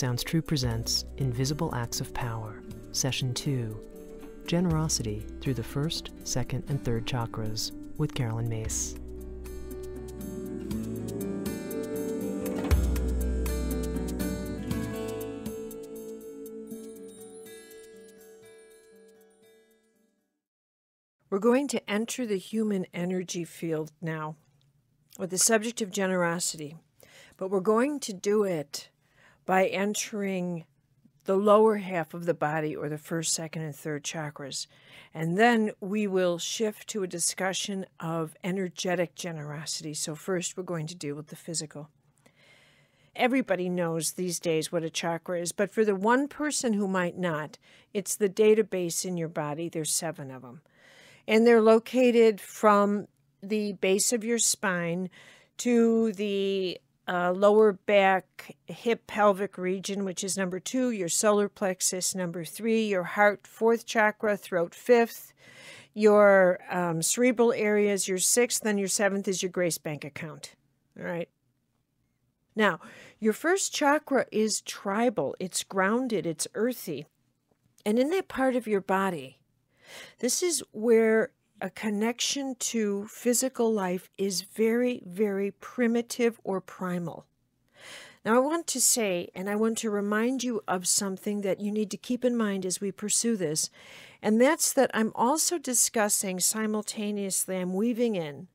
Sounds True presents Invisible Acts of Power, Session 2, Generosity through the First, Second, and Third Chakras with Carolyn Mace. We're going to enter the human energy field now with the subject of generosity, but we're going to do it by entering the lower half of the body, or the first, second, and third chakras. And then we will shift to a discussion of energetic generosity. So first we're going to deal with the physical. Everybody knows these days what a chakra is, but for the one person who might not, it's the database in your body. There's 7 of them. And they're located from the base of your spine to the lower back, hip, pelvic region, which is number 2, your solar plexus, number 3, your heart, 4th chakra, throat, 5th, your cerebral areas, your 6th, then your 7th is your Grace Bank account. All right. Now, your first chakra is tribal. It's grounded. It's earthy. And in that part of your body, this is where a connection to physical life is very, very primitive or primal. Now, I want to say, and I want to remind you of something that you need to keep in mind as we pursue this, and that's that I'm also discussing simultaneously, I'm weaving in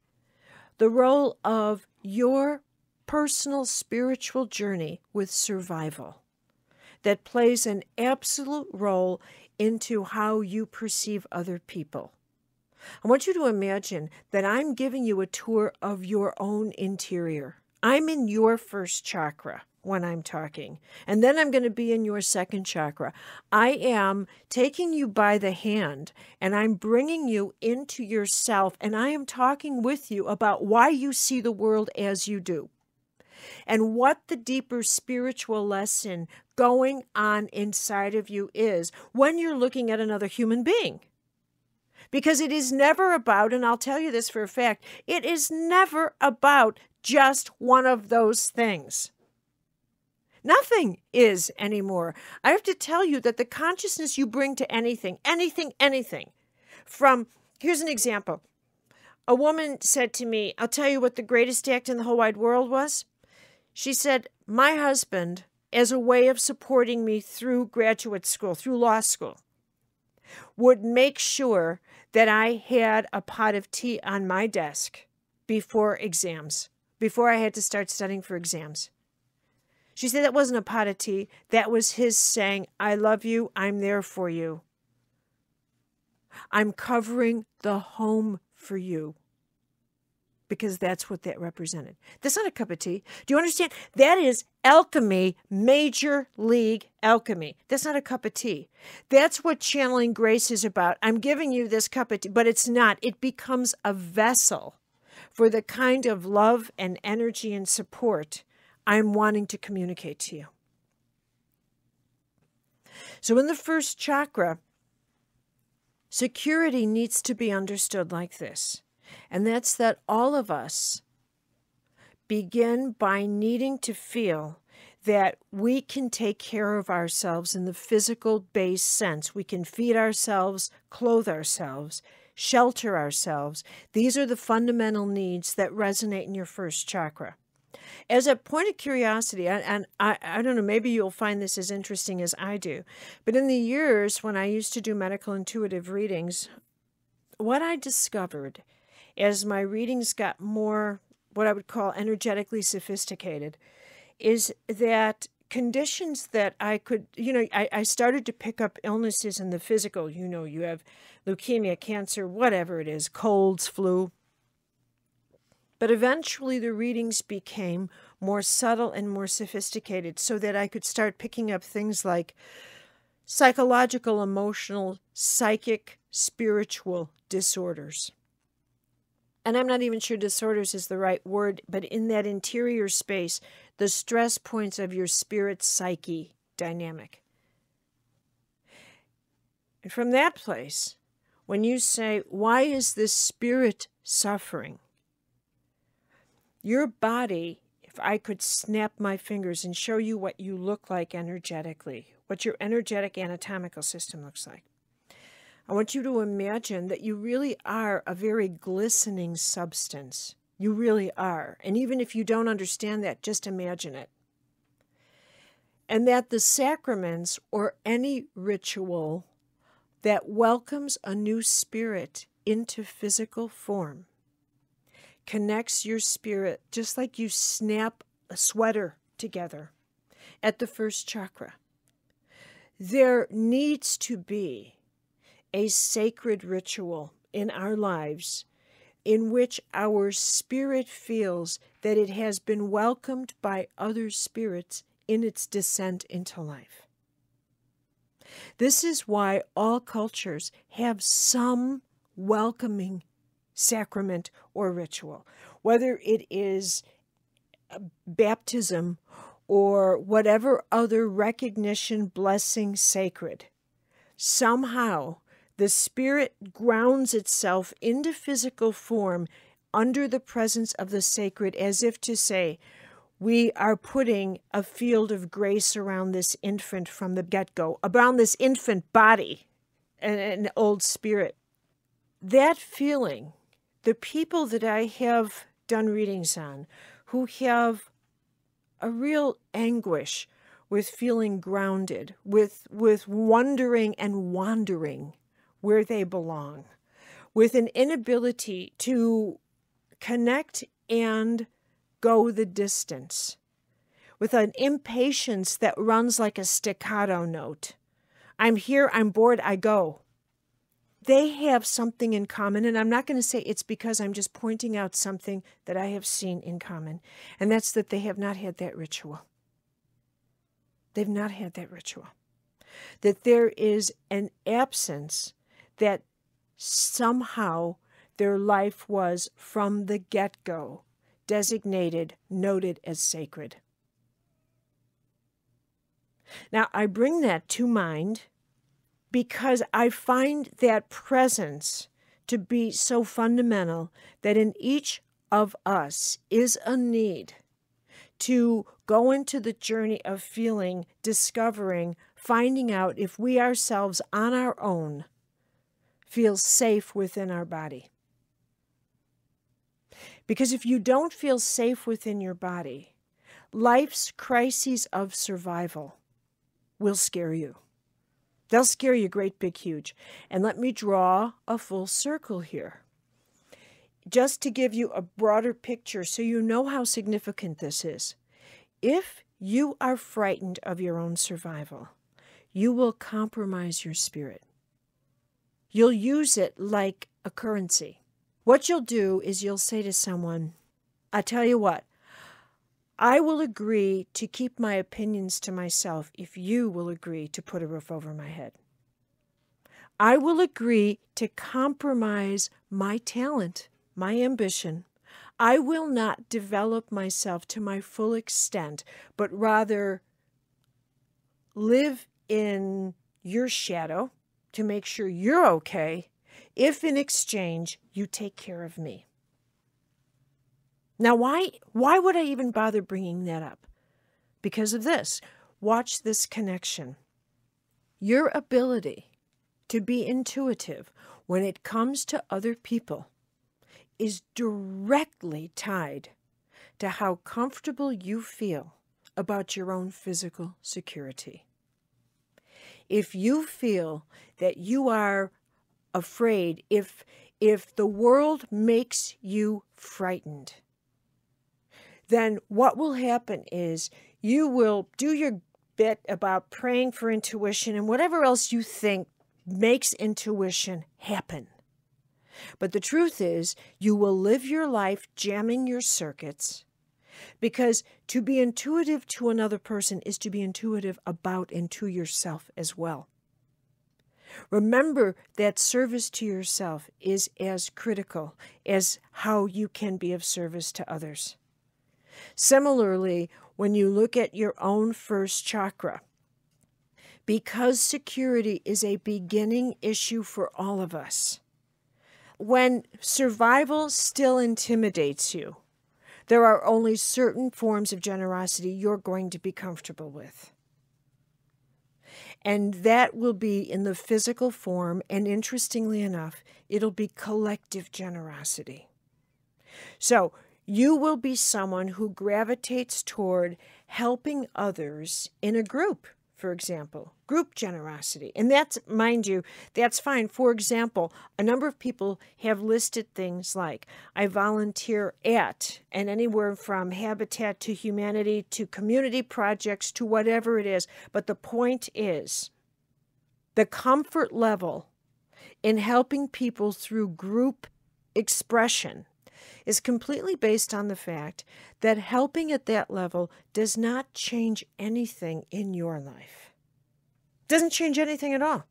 the role of your personal spiritual journey with survival that plays an absolute role into how you perceive other people. I want you to imagine that I'm giving you a tour of your own interior. I'm in your first chakra when I'm talking, and then I'm going to be in your second chakra. I am taking you by the hand, and I'm bringing you into yourself, and I am talking with you about why you see the world as you do, and what the deeper spiritual lesson going on inside of you is when you're looking at another human being. Because it is never about, and I'll tell you this for a fact, it is never about just one of those things. Nothing is anymore. I have to tell you that the consciousness you bring to anything, from, here's an example. A woman said to me, I'll tell you what the greatest act in the whole wide world was. She said, my husband, as a way of supporting me through graduate school, through law school, would make sure that I had a pot of tea on my desk before exams, before I had to start studying for exams. She said that wasn't a pot of tea. That was his saying, I love you. I'm there for you. I'm covering the home for you. Because that's what that represented. That's not a cup of tea. Do you understand? That is alchemy, major league alchemy. That's not a cup of tea. That's what channeling grace is about. I'm giving you this cup of tea, but it's not. It becomes a vessel for the kind of love and energy and support I'm wanting to communicate to you. So in the first chakra, security needs to be understood like this. And that's that all of us begin by needing to feel that we can take care of ourselves in the physical base sense. We can feed ourselves, clothe ourselves, shelter ourselves. These are the fundamental needs that resonate in your first chakra. As a point of curiosity, and I don't know, maybe you'll find this as interesting as I do, but in the years when I used to do medical intuitive readings, what I discovered as my readings got more what I would call energetically sophisticated is that conditions that I could, I started to pick up illnesses in the physical. You have leukemia, cancer, whatever it is, colds, flu. But eventually the readings became more subtle and more sophisticated so that I could start picking up things like psychological, emotional, psychic, spiritual disorders. And I'm not even sure disorders is the right word, but in that interior space, the stress points of your spirit psyche dynamic. And from that place, when you say, why is this spirit suffering? Your body if I could snap my fingers and show you what you look like energetically, what your energetic anatomical system looks like. I want you to imagine that you really are a very glistening substance. You really are. And even if you don't understand that, just imagine it. And that the sacraments or any ritual that welcomes a new spirit into physical form connects your spirit just like you snap a sweater together at the first chakra. There needs to be a sacred ritual in our lives in which our spirit feels that it has been welcomed by other spirits in its descent into life. This is why all cultures have some welcoming sacrament or ritual, whether it is baptism or whatever other recognition, blessing, sacred. Somehow, the spirit grounds itself into physical form under the presence of the sacred, as if to say, we are putting a field of grace around this infant from the get-go, around this infant body and an old spirit. That feeling, the people that I have done readings on who have a real anguish with feeling grounded, with wondering and wandering where they belong, with an inability to connect and go the distance, with an impatience that runs like a staccato note. I'm here, I'm bored, I go. They have something in common, and I'm not going to say it's because I'm just pointing out something that I have seen in common, and that's that they have not had that ritual. They've not had that ritual. That there is an absence that somehow their life was from the get-go designated, noted as sacred. Now, I bring that to mind because I find that presence to be so fundamental that in each of us is a need to go into the journey of feeling, discovering, finding out if we ourselves on our own feel safe within our body. Because if you don't feel safe within your body, life's crises of survival will scare you. They'll scare you great, big, huge. And let me draw a full circle here, just to give you a broader picture so you know how significant this is. If you are frightened of your own survival, you will compromise your spirit. You'll use it like a currency. What you'll do is you'll say to someone, I tell you what, I will agree to keep my opinions to myself if you will agree to put a roof over my head. I will agree to compromise my talent, my ambition. I will not develop myself to my full extent, but rather live in your shadow to make sure you're okay, if in exchange you take care of me. Now, why would I even bother bringing that up? Because of this. Watch this connection. Your ability to be intuitive when it comes to other people is directly tied to how comfortable you feel about your own physical security. If you feel that you are afraid, if the world makes you frightened, then what will happen is you will do your bit about praying for intuition and whatever else you think makes intuition happen. But the truth is, you will live your life jamming your circuits, because to be intuitive to another person is to be intuitive about and to yourself as well. Remember that service to yourself is as critical as how you can be of service to others. Similarly, when you look at your own first chakra, because security is a beginning issue for all of us, when survival still intimidates you, There are only certain forms of generosity you're going to be comfortable with. And that will be in the physical form, and interestingly enough, it'll be collective generosity. So you will be someone who gravitates toward helping others in a group, for example, group generosity. And that's, mind you, that's fine. For example, a number of people have listed things like, I volunteer at, and anywhere from Habitat to Humanity to community projects to whatever it is. But the point is, the comfort level in helping people through group expression is completely based on the fact that helping at that level does not change anything in your life. It doesn't change anything at all.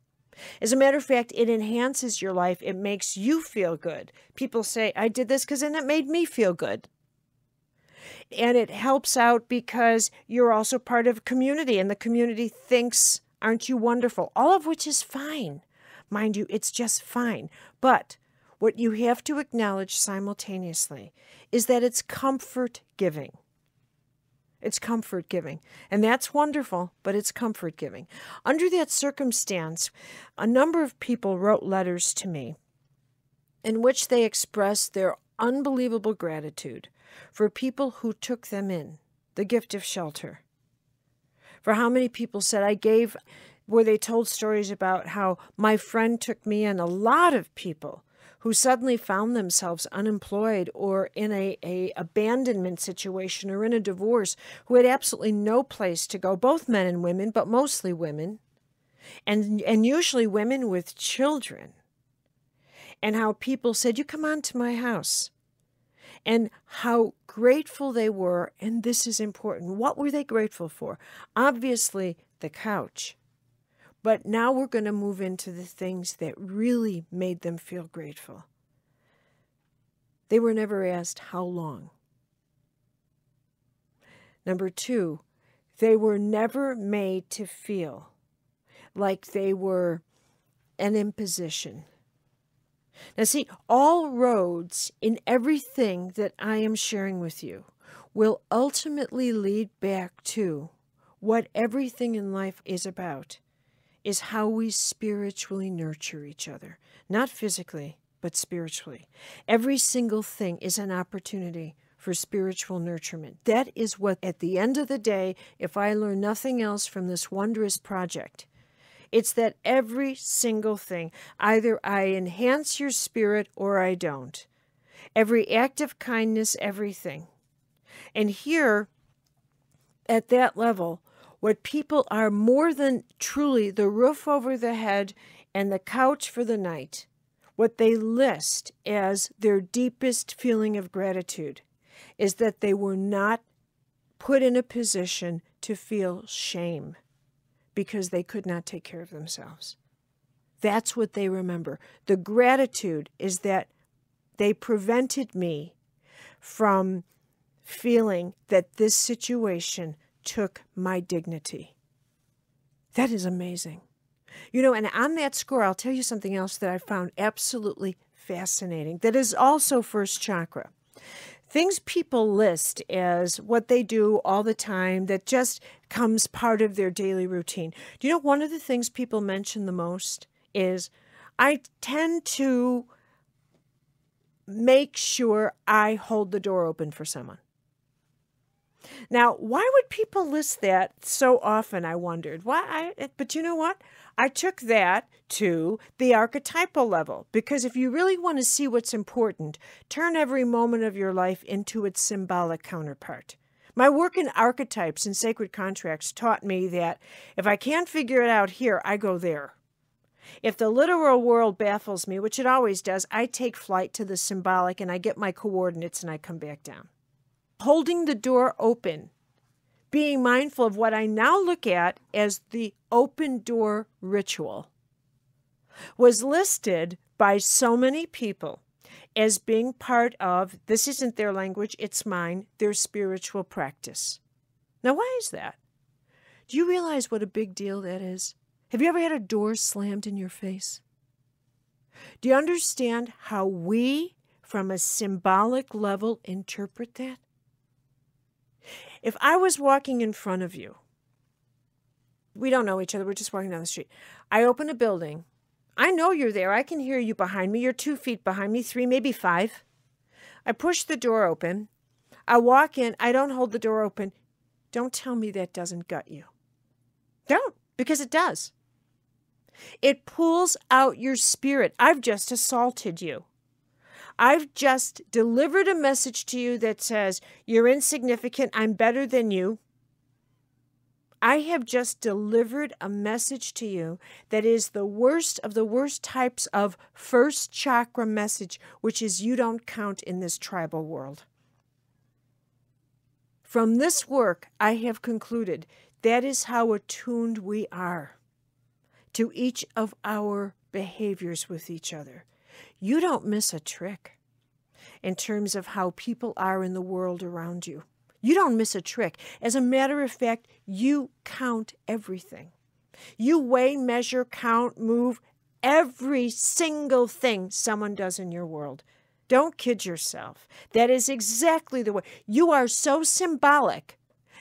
As a matter of fact, it enhances your life. It makes you feel good. People say, I did this because it made me feel good. And it helps out because you're also part of a community, and the community thinks, aren't you wonderful? All of which is fine. Mind you, it's just fine. But what you have to acknowledge simultaneously is that it's comfort-giving. It's comfort-giving. And that's wonderful, but it's comfort-giving. Under that circumstance, a number of people wrote letters to me in which they expressed their unbelievable gratitude for people who took them in, the gift of shelter. For how many people said, where they told stories about how my friend took me in. A lot of people who suddenly found themselves unemployed or in a abandonment situation or in a divorce, who had absolutely no place to go, both men and women, but mostly women, and usually women with children. And how people said, you come on to my house. And how grateful they were, and this is important. What were they grateful for? Obviously, the couch. But now we're going to move into the things that really made them feel grateful. They were never asked how long. Number 2, they were never made to feel like they were an imposition. Now see, all roads in everything that I am sharing with you will ultimately lead back to what everything in life is about, is how we spiritually nurture each other. Not physically, but spiritually. Every single thing is an opportunity for spiritual nurturement. That is what, at the end of the day, if I learn nothing else from this wondrous project, it's that every single thing, either I enhance your spirit or I don't. Every act of kindness, everything. And here, at that level, what people are more than truly the roof over the head and the couch for the night, what they list as their deepest feeling of gratitude is that they were not put in a position to feel shame because they could not take care of themselves. That's what they remember. The gratitude is that they prevented me from feeling that this situation took my dignity. That is amazing. You know, and on that score, I'll tell you something else that I found absolutely fascinating that is also first chakra. Things people list as what they do all the time that just comes part of their daily routine. Do you know one of the things people mention the most is, I tend to make sure I hold the door open for someone. Now, why would people list that so often, I wondered. But you know what? I took that to the archetypal level, because if you really want to see what's important, turn every moment of your life into its symbolic counterpart. My work in archetypes and sacred contracts taught me that if I can't figure it out here, I go there. If the literal world baffles me, which it always does, I take flight to the symbolic and I get my coordinates and I come back down. Holding the door open, being mindful of what I now look at as the open door ritual, was listed by so many people as being part of, this isn't their language, it's mine, their spiritual practice. Now, why is that? Do you realize what a big deal that is? Have you ever had a door slammed in your face? Do you understand how we, from a symbolic level, interpret that? If I was walking in front of you, we don't know each other, we're just walking down the street. I open a building. I know you're there. I can hear you behind me. You're 2 feet behind me, 3, maybe 5. I push the door open. I walk in. I don't hold the door open. Don't tell me that doesn't gut you. Don't, because it does. It pulls out your spirit. I've just assaulted you. I've just delivered a message to you that says, you're insignificant, I'm better than you. I have just delivered a message to you that is the worst of the worst types of first chakra message, which is you don't count in this tribal world. From this work, I have concluded that is how attuned we are to each of our behaviors with each other. You don't miss a trick in terms of how people are in the world around you. You don't miss a trick. As a matter of fact, you count everything. You weigh, measure, count, move every single thing someone does in your world. Don't kid yourself. That is exactly the way. You are so symbolic.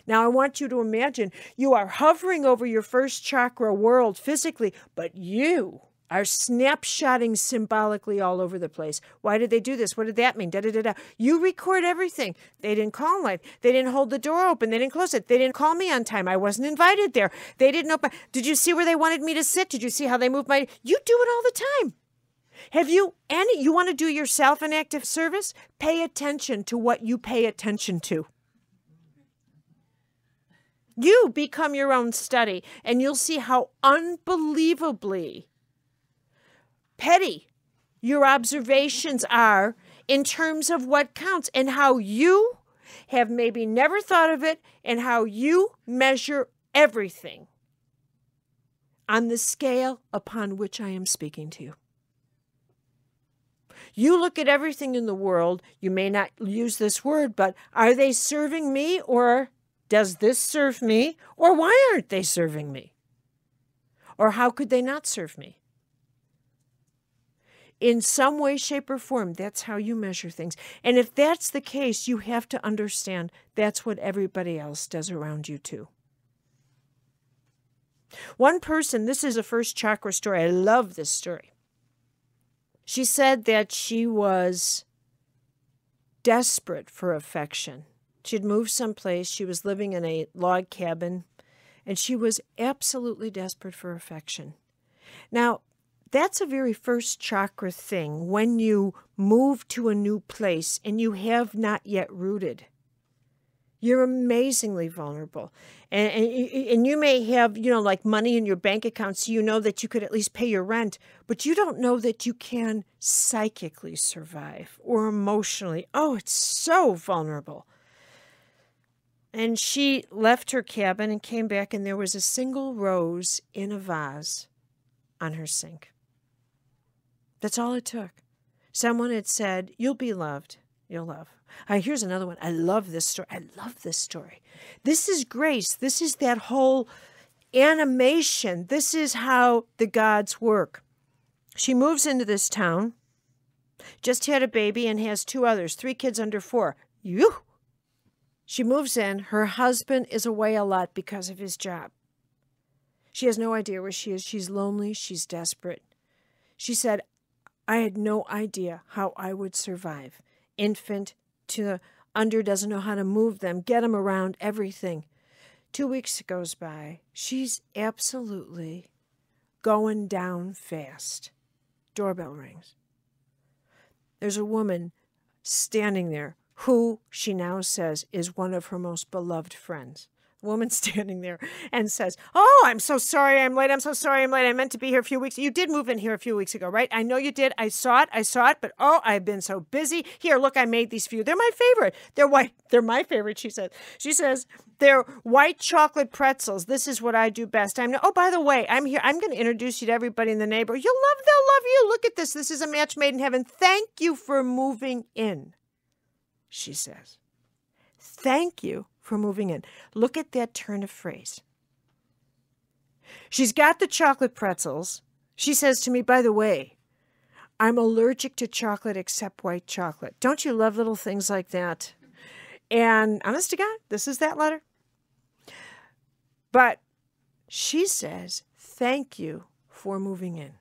Now, I want you to imagine you are hovering over your first chakra world physically, but you are snapshotting symbolically all over the place. Why did they do this? What did that mean? Da-da-da-da. You record everything. They didn't call light. They didn't hold the door open. They didn't close it. They didn't call me on time. I wasn't invited there. They didn't open. Did you see where they wanted me to sit? Did you see how they moved my... You do it all the time. Have you any... You want to do yourself an active service? Pay attention to what you pay attention to. You become your own study, and you'll see how unbelievably petty your observations are in terms of what counts and how you have maybe never thought of it and how you measure everything on the scale upon which I am speaking to you. You look at everything in the world, you may not use this word, but are they serving me, or does this serve me, or why aren't they serving me? Or how could they not serve me? In some way, shape, or form, that's how you measure things. And if that's the case, you have to understand that's what everybody else does around you too. One person, this is a first chakra story. I love this story. She said that she was desperate for affection. She'd moved someplace. She was living in a log cabin, and she was absolutely desperate for affection. Now, that's a very first chakra thing when you move to a new place and you have not yet rooted. You're amazingly vulnerable. And you may have, like money in your bank account, so you know that you could at least pay your rent, but you don't know that you can psychically survive or emotionally. Oh, it's so vulnerable. And she left her cabin and came back, and there was a single rose in a vase on her sink. That's all it took. Someone had said, you'll be loved. You'll love. Here's another one. I love this story. I love this story. This is grace. This is that whole animation. This is how the gods work. She moves into this town, just had a baby, and has 2 others, 3 kids under 4. She moves in. Her husband is away a lot because of his job. She has no idea where she is. She's lonely. She's desperate. She said, I had no idea how I would survive. Infant to under, doesn't know how to move them, get them around, everything. 2 weeks goes by. She's absolutely going down fast. Doorbell rings. There's a woman standing there who she now says is one of her most beloved friends. A woman standing there and says, oh, I'm so sorry I'm late. I'm so sorry I'm late. I meant to be here a few weeks. You did move in here a few weeks ago, right? I know you did. I saw it, but oh, I've been so busy. Here, look, I made these for you. They're my favorite. They're white. They're my favorite, she says. She says, they're white chocolate pretzels. This is what I do best. Oh, by the way, I'm here. I'm going to introduce you to everybody in the neighborhood. They'll love you. Look at this. This is a match made in heaven. Thank you for moving in, she says. Thank you for moving in. Look at that turn of phrase. She's got the chocolate pretzels. She says to me, by the way, I'm allergic to chocolate except white chocolate. Don't you love little things like that? And honest to God, this is that letter. But she says, thank you for moving in.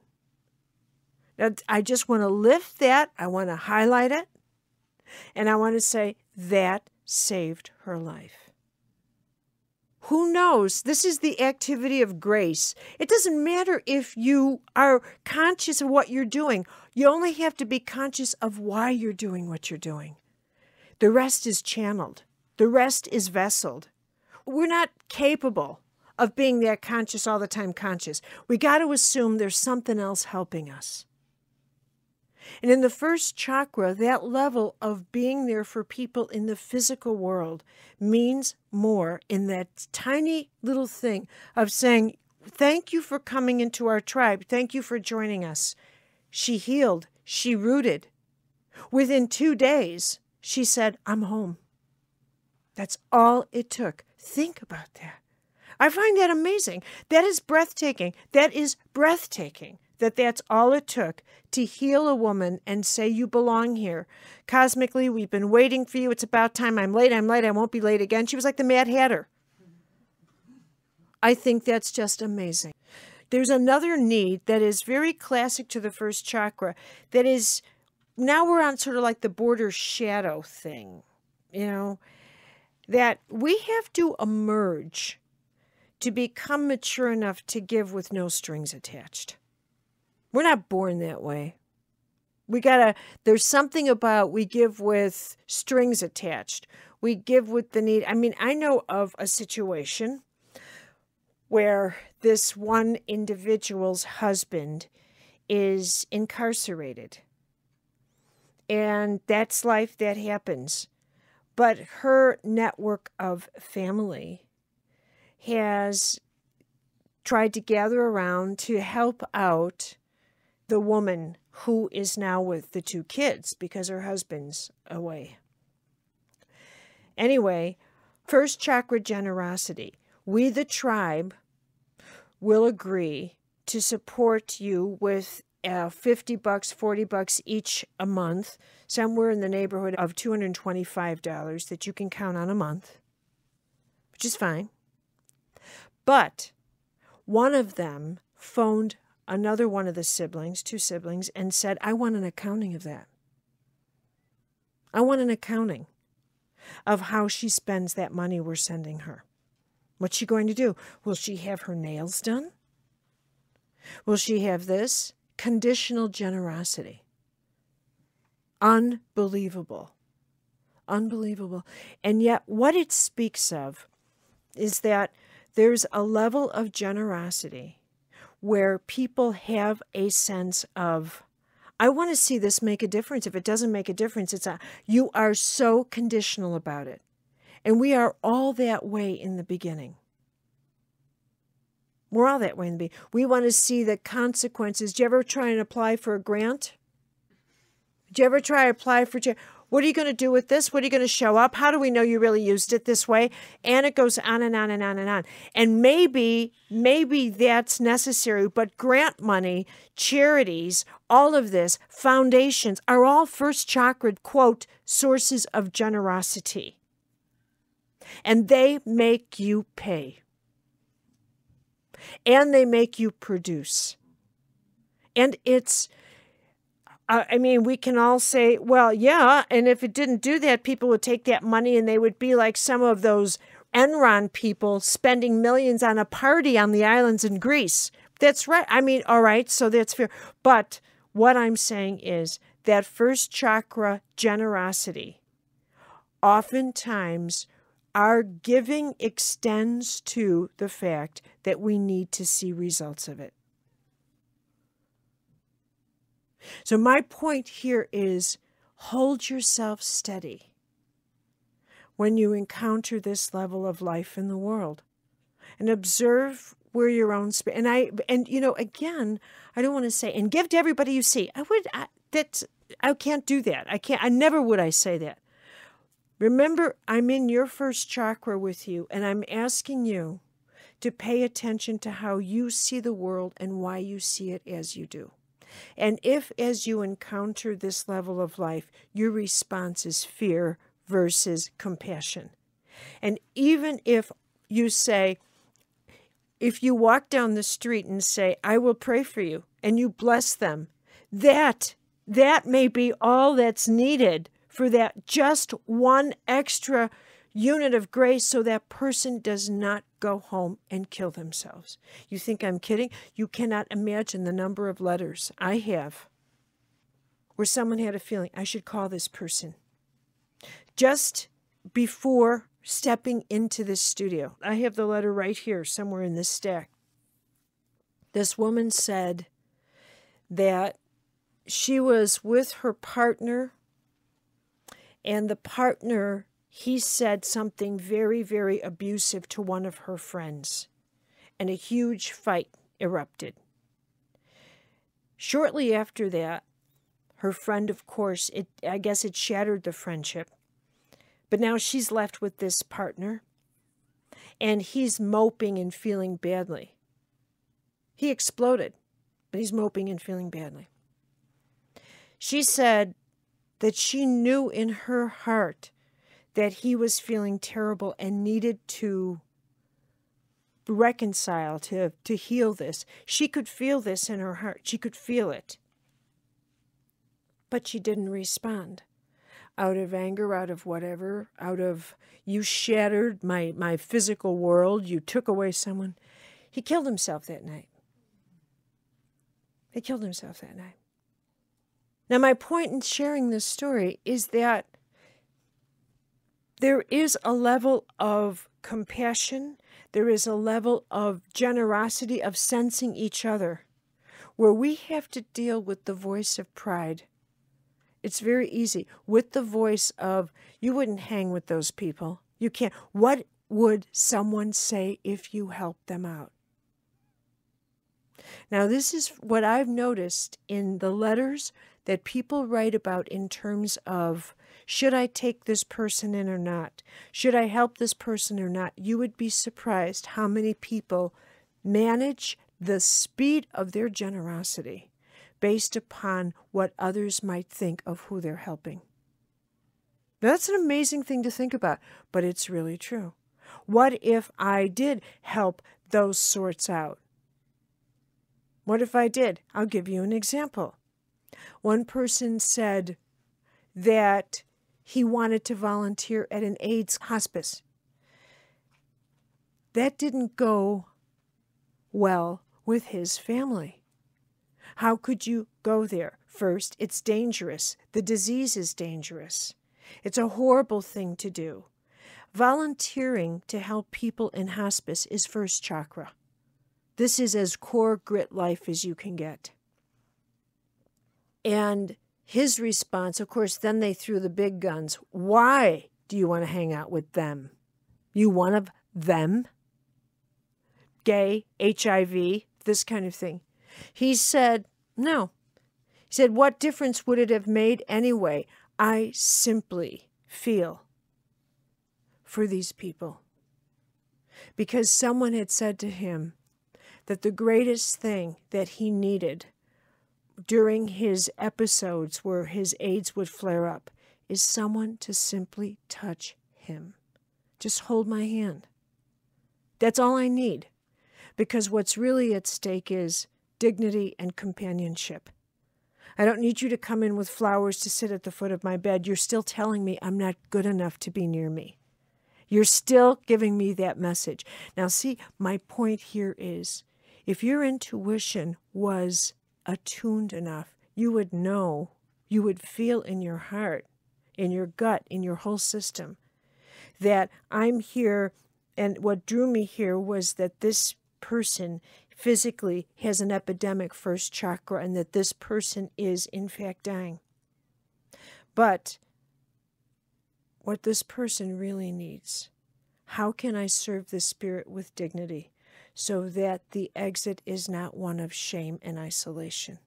Now, I just want to lift that. I want to highlight it. And I want to say that saved her life. Who knows? This is the activity of grace. It doesn't matter if you are conscious of what you're doing. You only have to be conscious of why you're doing what you're doing. The rest is channeled. The rest is vesseled. We're not capable of being that conscious all the time conscious. We got to assume there's something else helping us. And in the first chakra, that level of being there for people in the physical world means more in that tiny little thing of saying, thank you for coming into our tribe. Thank you for joining us. She healed. She rooted. Within 2 days, she said, I'm home. That's all it took. Think about that. I find that amazing. That is breathtaking. That is breathtaking. That's all it took to heal a woman and say, you belong here. Cosmically, we've been waiting for you. It's about time. I'm late. I won't be late again. She was like the Mad Hatter. I think that's just amazing. There's another need that is very classic to the first chakra that is, now we're on sort of like the border shadow thing, that we have to emerge to become mature enough to give with no strings attached. We're not born that way. There's something about we give with strings attached. We give with the need. I mean, I know of a situation where this one individual's husband is incarcerated. And that's life, that happens. But her network of family has tried to gather around to help out the woman who is now with the 2 kids because her husband's away. Anyway, first chakra generosity. We, the tribe, will agree to support you with $50, $40 each a month, somewhere in the neighborhood of $225 that you can count on a month, which is fine. But one of them phoned another one of the siblings, 2 siblings, and said, I want an accounting of that. I want an accounting of how she spends that money we're sending her. What's she going to do? Will she have her nails done? Will she have this? Conditional generosity. Unbelievable. Unbelievable. And yet what it speaks of is that there's a level of generosity where people have a sense of, I want to see this make a difference. If it doesn't make a difference, you are so conditional about it. And we are all that way in the beginning. We're all that way in the beginning. We want to see the consequences. Do you ever try and apply for a grant? Do you ever try to apply for, what are you going to do with this? What are you going to show up? How do we know you really used it this way? And it goes on and on and on and on. And maybe that's necessary, but grant money, charities, all of this, foundations are all first chakra, quote, sources of generosity. And they make you pay. And they make you produce. And it's, we can all say, well, yeah, and if it didn't do that, people would take that money and they would be like some of those Enron people spending millions on a party on the islands in Greece. That's right. All right, so that's fair. But what I'm saying is that first chakra generosity, oftentimes our giving extends to the fact that we need to see results of it. So my point here is hold yourself steady when you encounter this level of life in the world and observe where your own spirit, again, I don't want to say, and give to everybody you see. I can't do that. I never would I say that. Remember, I'm in your first chakra with you, and I'm asking you to pay attention to how you see the world and why you see it as you do. And if, as you encounter this level of life, your response is fear, versus compassion. And even if you say, if you walk down the street and say, I will pray for you, and you bless them, that may be all that's needed for that just one extra unit of grace so that person does not go home and kill themselves. You think I'm kidding? You cannot imagine the number of letters I have where someone had a feeling, I should call this person. Just before stepping into this studio, I have the letter right here, somewhere in this stack. This woman said that she was with her partner, and the partner, he said something very, very abusive to one of her friends, and a huge fight erupted. Shortly after that, her friend, of course, I guess it shattered the friendship. But now she's left with this partner, and he's moping and feeling badly. He exploded, but he's moping and feeling badly. She said that she knew in her heart that he was feeling terrible and needed to reconcile, to heal this. She could feel this in her heart. She could feel it. But she didn't respond. Out of anger, out of whatever, out of, you shattered my physical world, you took away someone. He killed himself that night. He killed himself that night. Now, my point in sharing this story is that there is a level of compassion, there is a level of generosity, of sensing each other, where we have to deal with the voice of pride. It's very easy. With the voice of, you wouldn't hang with those people. You can't. What would someone say if you helped them out? Now, this is what I've noticed in the letters that people write about in terms of, should I take this person in or not? Should I help this person or not? You would be surprised how many people manage the speed of their generosity based upon what others might think of who they're helping. That's an amazing thing to think about, but it's really true. What if I did help those sorts out? What if I did? I'll give you an example. One person said that he wanted to volunteer at an AIDS hospice. That didn't go well with his family. How could you go there? First, it's dangerous. The disease is dangerous. It's a horrible thing to do. Volunteering to help people in hospice is first chakra. This is as core grit life as you can get. And his response, of course, then they threw the big guns. Why do you want to hang out with them? You one of them? Gay, HIV, this kind of thing. He said, no. He said, what difference would it have made anyway? I simply feel for these people. Because someone had said to him that the greatest thing that he needed during his episodes where his AIDS would flare up is someone to simply touch him. Just hold my hand. That's all I need. Because what's really at stake is dignity and companionship. I don't need you to come in with flowers to sit at the foot of my bed. You're still telling me I'm not good enough to be near me. You're still giving me that message. Now, see, my point here is, if your intuition was attuned enough, you would know, you would feel in your heart, in your gut, in your whole system, that I'm here, and what drew me here was that this person physically has an epidemic first chakra and that this person is in fact dying. But what this person really needs, how can I serve the spirit with dignity so that the exit is not one of shame and isolation?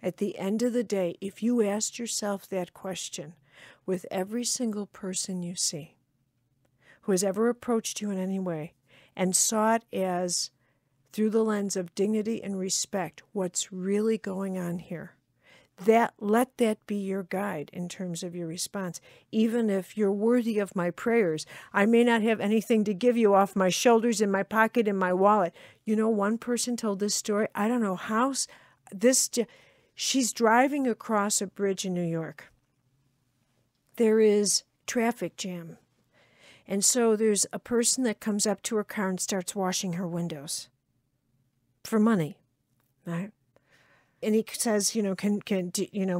At the end of the day, if you asked yourself that question with every single person you see who has ever approached you in any way and saw it as through the lens of dignity and respect, what's really going on here, let that be your guide in terms of your response. Even if you're worthy of my prayers, I may not have anything to give you off my shoulders, in my pocket, in my wallet. You know, one person told this story. I don't know how she's driving across a bridge in New York. There is traffic jam. And so there's a person that comes up to her car and starts washing her windows for money, right? And he says, can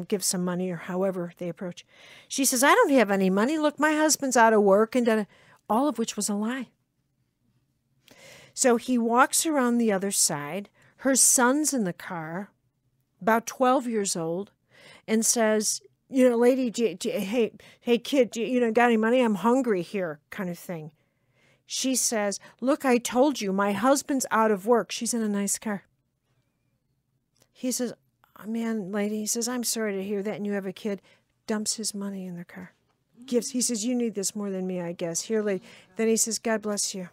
give some money, or however they approach. She says, I don't have any money. Look, my husband's out of work, and all of which was a lie. So he walks around the other side. Her son's in the car, about 12 years old, and says, lady, hey, kid, got any money? I'm hungry here, kind of thing. She says, look, I told you, my husband's out of work. She's in a nice car. He says, oh, man, lady, he says, I'm sorry to hear that, and you have a kid. Dumps his money in the car. He says, you need this more than me, I guess. Here, lady. Then he says, God bless you.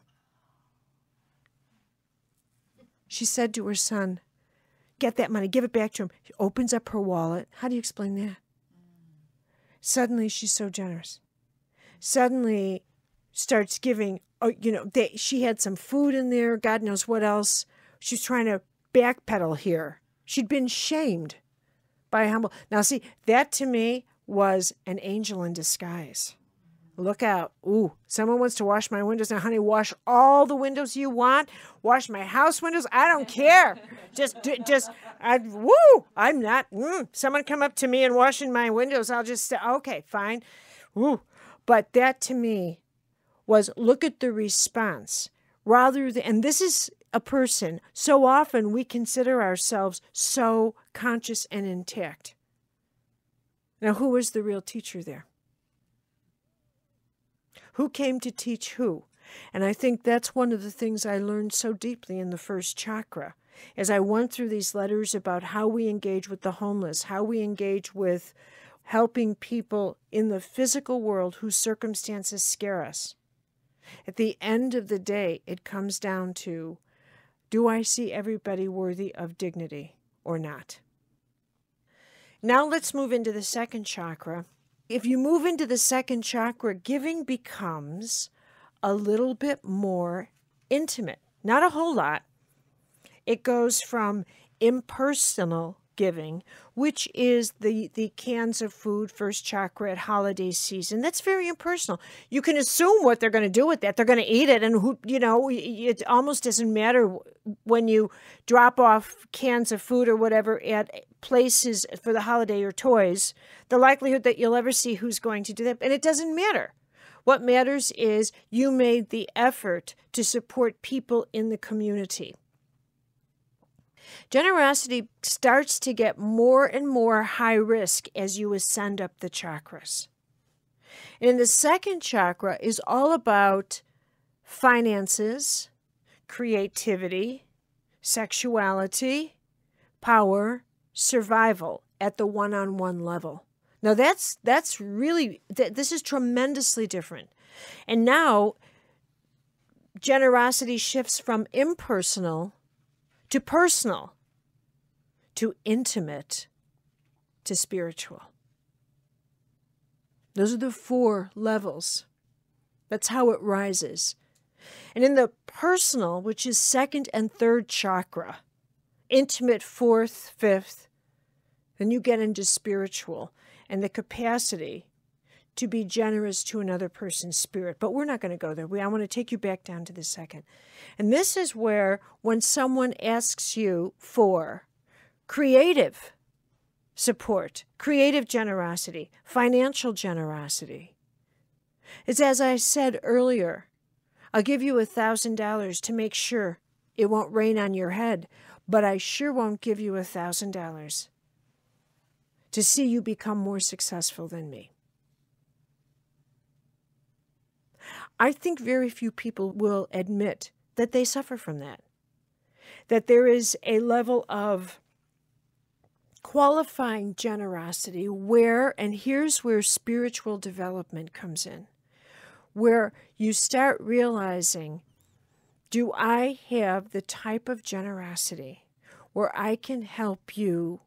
She said to her son, get that money, give it back to him. She opens up her wallet. How do you explain that? Suddenly, she's so generous. Suddenly, starts giving, she had some food in there, God knows what else. She's trying to backpedal here. She'd been shamed by humble. Now, see, that to me was an angel in disguise. Look out. Ooh, someone wants to wash my windows. Now, honey, wash all the windows you want. Wash my house windows. I don't care. I'm not. Someone come up to me and washing my windows. I'll just say, okay, fine. Ooh. But that to me was, look at the response. And this is a person, so often we consider ourselves so conscious and intact. Now, who was the real teacher there? Who came to teach who? And I think that's one of the things I learned so deeply in the first chakra. As I went through these letters about how we engage with the homeless, how we engage with helping people in the physical world whose circumstances scare us. At the end of the day, it comes down to, do I see everybody worthy of dignity or not? Now let's move into the second chakra. If you move into the second chakra, giving becomes a little bit more intimate. Not a whole lot. It goes from impersonal giving, which is the cans of food, first chakra at holiday season. That's very impersonal. You can assume what they're going to do with that. They're going to eat it, and it almost doesn't matter when you drop off cans of food or whatever at places for the holiday or toys, the likelihood that you'll ever see who's going to do that, and it doesn't matter. What matters is you made the effort to support people in the community. Generosity starts to get more and more high risk as you ascend up the chakras. And the second chakra is all about finances, creativity, sexuality, power, survival at the one-on-one level. Now this is tremendously different. And now generosity shifts from impersonal to personal, to intimate, to spiritual. Those are the 4 levels. That's how it rises. And in the personal, which is second and third chakra, intimate 4th, 5th, then you get into spiritual and the capacity to be generous to another person's spirit. But we're not going to go there. I want to take you back down to the second. And this is where, when someone asks you for creative support, creative generosity, financial generosity, it's as I said earlier, I'll give you $1,000 to make sure it won't rain on your head, but I sure won't give you $1,000 to see you become more successful than me. I think very few people will admit that they suffer from that. That there is a level of qualifying generosity where, and here's where spiritual development comes in, where you start realizing, do I have the type of generosity where I can help you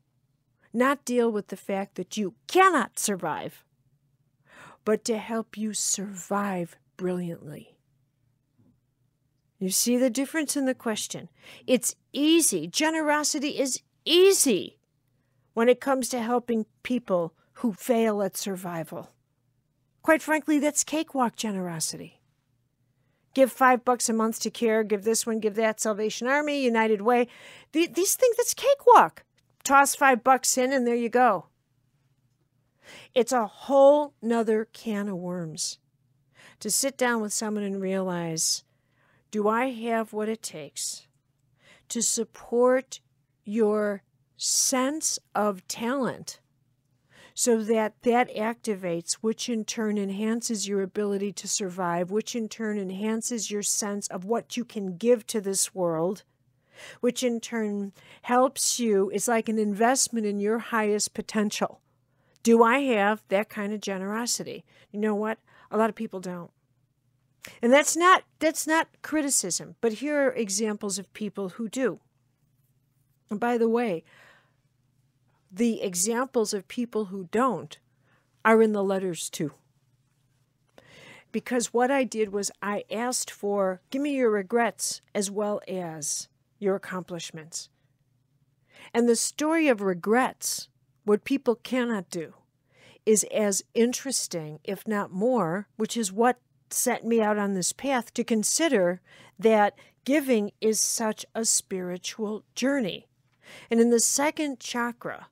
not deal with the fact that you cannot survive, but to help you survive brilliantly. You see the difference in the question? It's easy. Generosity is easy when it comes to helping people who fail at survival. Quite frankly, that's cakewalk generosity. Give $5 a month to CARE, give this one, give that, Salvation Army, United Way. These things, that's cakewalk. Toss $5 in and there you go. It's a whole nother can of worms to sit down with someone and realize, do I have what it takes to support your sense of talent so that that activates, which in turn enhances your ability to survive, which in turn enhances your sense of what you can give to this world, which in turn helps you, it's like an investment in your highest potential. Do I have that kind of generosity? You know what? A lot of people don't. And that's not criticism, but here are examples of people who do. And by the way, the examples of people who don't are in the letters too. Because what I did was I asked for, give me your regrets as well as your accomplishments. And the story of regrets, what people cannot do, is as interesting, if not more, which is what set me out on this path to consider that giving is such a spiritual journey. And in the second chakra,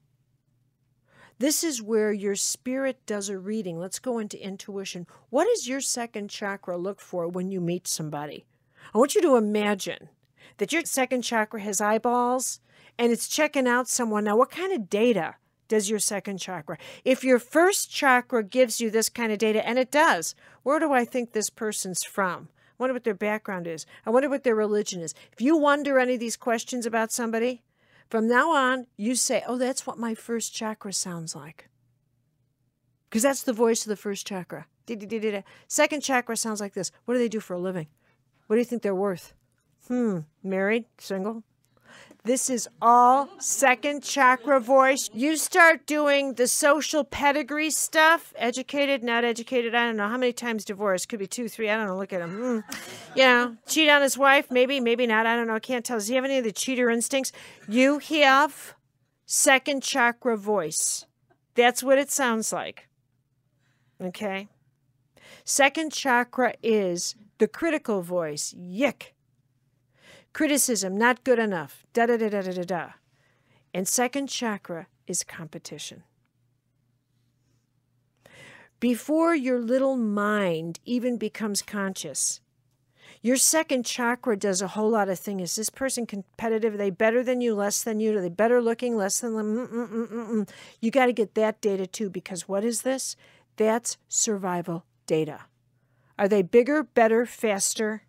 this is where your spirit does a reading. Let's go into intuition. What does your second chakra look for when you meet somebody? I want you to imagine that your second chakra has eyeballs and it's checking out someone. Now, what kind of data does your second chakra? If your first chakra gives you this kind of data, and it does, where do I think this person's from? I wonder what their background is. I wonder what their religion is. If you wonder any of these questions about somebody, from now on, you say, oh, that's what my first chakra sounds like. Because that's the voice of the first chakra. Second chakra sounds like this. What do they do for a living? What do you think they're worth? Married? Single? This is all second chakra voice. You start doing the social pedigree stuff, educated, not educated, I don't know. How many times divorced? Could be 2, 3, I don't know. Look at him. Cheat on his wife? Maybe, maybe not. I don't know. I can't tell. Does he have any of the cheater instincts? You have second chakra voice. That's what it sounds like. Okay? Second chakra is the critical voice. Yick. Criticism, not good enough, da-da-da-da-da-da-da. And second chakra is competition. Before your little mind even becomes conscious, your second chakra does a whole lot of things. Is this person competitive? Are they better than you, less than you? Are they better looking, less than them? You got to get that data too, because what is this? That's survival data. Are they bigger, better, faster?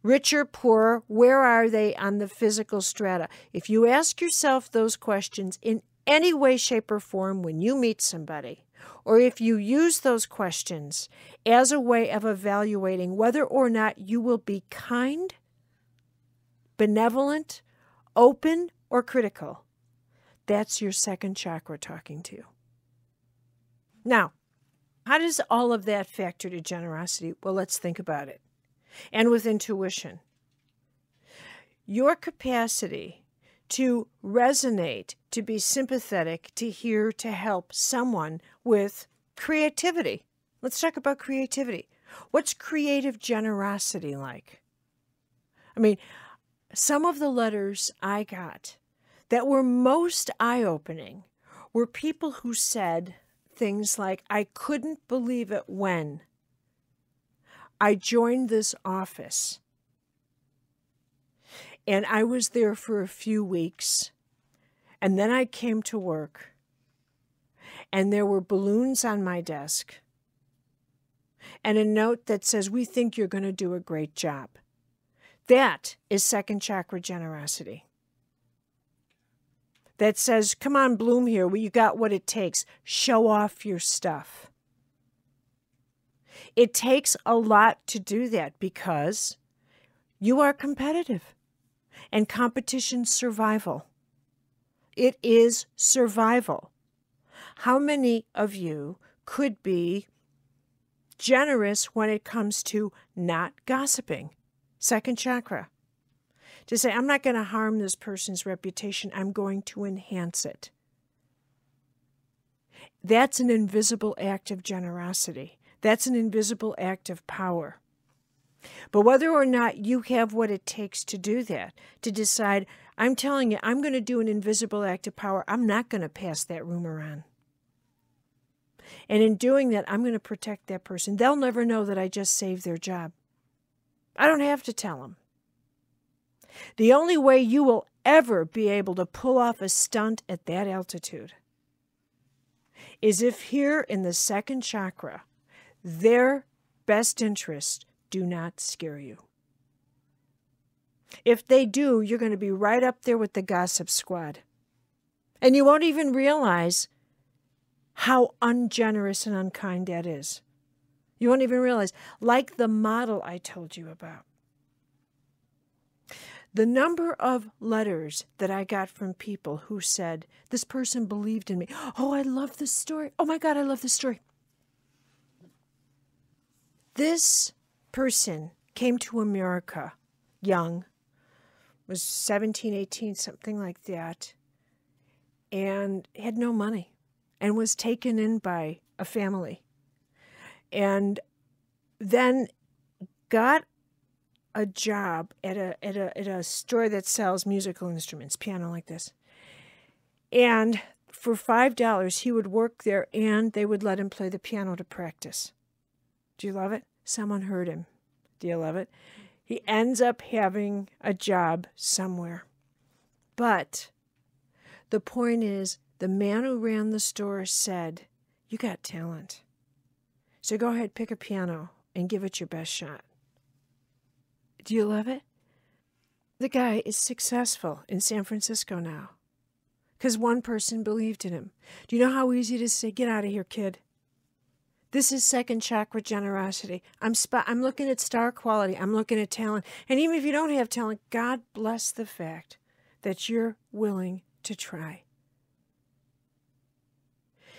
Richer, poorer, where are they on the physical strata? If you ask yourself those questions in any way, shape, or form when you meet somebody, or if you use those questions as a way of evaluating whether or not you will be kind, benevolent, open, or critical, that's your second chakra talking to you. Now, how does all of that factor to generosity? Well, let's think about it. And with intuition, your capacity to resonate, to be sympathetic, to hear, to help someone with creativity. Let's talk about creativity. What's creative generosity like? I mean, some of the letters I got that were most eye-opening were people who said things like, I couldn't believe it when I joined this office, and I was there for a few weeks, and then I came to work, and there were balloons on my desk, and a note that says, we think you're going to do a great job. That is second chakra generosity. That says, come on, bloom here. Well, you got what it takes. Show off your stuff. It takes a lot to do that because you are competitive, and competition's survival. It is survival. How many of you could be generous when it comes to not gossiping? Second chakra. To say, I'm not going to harm this person's reputation. I'm going to enhance it. That's an invisible act of generosity. That's an invisible act of power. But whether or not you have what it takes to do that, to decide, I'm telling you, I'm going to do an invisible act of power. I'm not going to pass that rumor on. And in doing that, I'm going to protect that person. They'll never know that I just saved their job. I don't have to tell them. The only way you will ever be able to pull off a stunt at that altitude is if here in the second chakra, their best interests do not scare you. If they do, you're going to be right up there with the gossip squad. And you won't even realize how ungenerous and unkind that is. You won't even realize, like the model I told you about. The number of letters that I got from people who said, this person believed in me. Oh, I love this story. Oh my God, I love this story. This person came to America young, was 17, 18, something like that, and had no money and was taken in by a family. And then got a job at a store that sells musical instruments, piano like this. And for $5, he would work there and they would let him play the piano to practice. Do you love it? Someone heard him. Do you love it? He ends up having a job somewhere. But the point is, the man who ran the store said, you got talent. So go ahead, pick a piano and give it your best shot. Do you love it? The guy is successful in San Francisco now because one person believed in him. Do you know how easy it is to say, get out of here, kid? This is second chakra generosity. I'm looking at star quality. I'm looking at talent. And even if you don't have talent, God bless the fact that you're willing to try.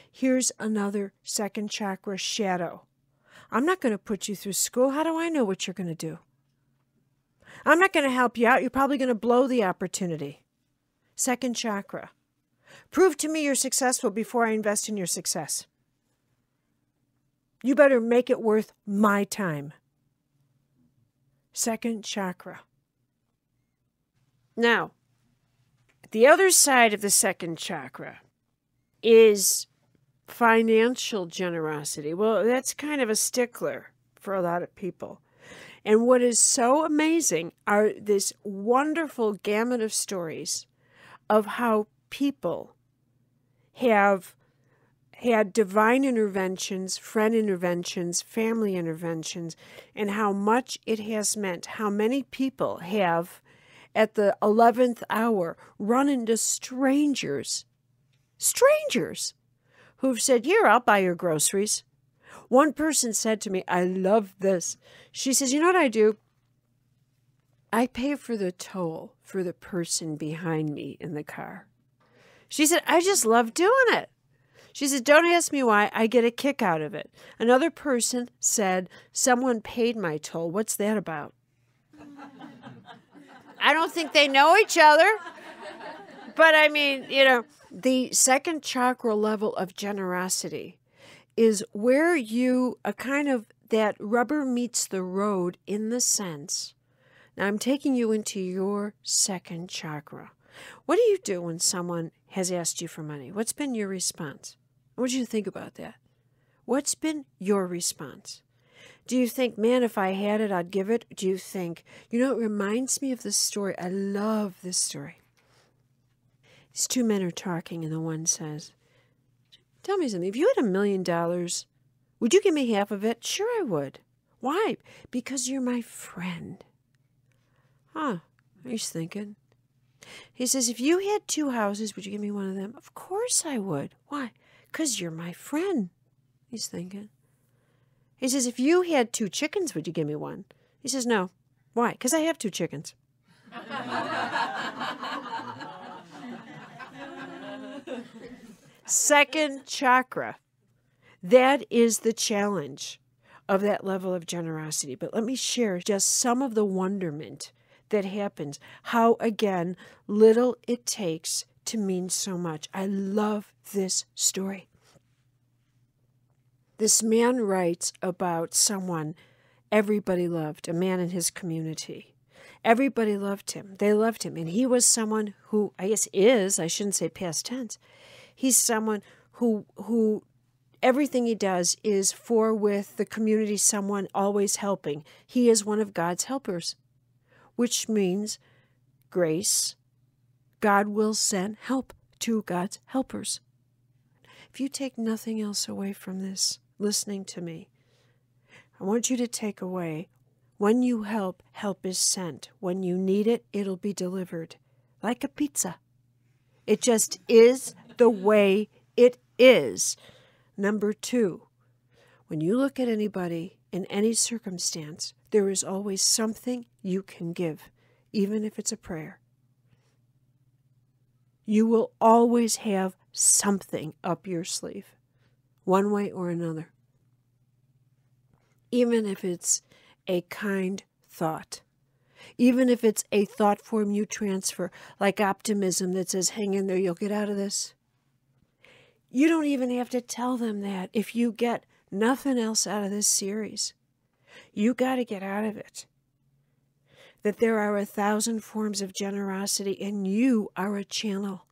Here's another second chakra shadow. I'm not going to put you through school. How do I know what you're going to do? I'm not going to help you out. You're probably going to blow the opportunity. Second chakra. Prove to me you're successful before I invest in your success. You better make it worth my time. Second chakra. Now, the other side of the second chakra is financial generosity. Well, that's kind of a stickler for a lot of people. And what is so amazing are this wonderful gamut of stories of how people have had divine interventions, friend interventions, family interventions, and how much it has meant. How many people have, at the 11th hour, run into strangers who've said, here, I'll buy your groceries. One person said to me, I love this. She says, you know what I do? I pay for the toll for the person behind me in the car. She said, I just love doing it. She said, don't ask me why. I get a kick out of it. Another person said, someone paid my toll. What's that about? I don't think they know each other. But I mean, the second chakra level of generosity is where you that rubber meets the road in the sense. Now I'm taking you into your second chakra. What do you do when someone has asked you for money? What's been your response? What do you think about that? What's been your response? Do you think, man, if I had it, I'd give it? Do you think, it reminds me of this story. I love this story. These two men are talking, and the one says, tell me something. If you had $1 million, would you give me half of it? Sure, I would. Why? Because you're my friend. Huh, he's thinking. He says, if you had 2 houses, would you give me one of them? Of course I would. Why? Because you're my friend. He's thinking. He says, if you had 2 chickens, would you give me one? He says, no. Why? Because I have 2 chickens. Second chakra. That is the challenge of that level of generosity. But let me share just some of the wonderment that happens. How, again, little it takes to mean so much. I love this story. This man writes about someone everybody loved, a man in his community. Everybody loved him. They loved him. And he was someone who, I guess I shouldn't say past tense. He's someone who everything he does is for, with the community, someone always helping. He is one of God's helpers, which means grace. God will send help to God's helpers. If you take nothing else away from this, listening to me, I want you to take away, when you help, help is sent. When you need it, it'll be delivered. Like a pizza. It just is the way it is. Number 2, when you look at anybody in any circumstance, there is always something you can give, even if it's a prayer. You will always have something up your sleeve, one way or another. Even if it's a kind thought. Even if it's a thought form you transfer, like optimism that says, hang in there, you'll get out of this. You don't even have to tell them that if you get nothing else out of this series. You got to get out of it. That there are 1,000 forms of generosity and you are a channel.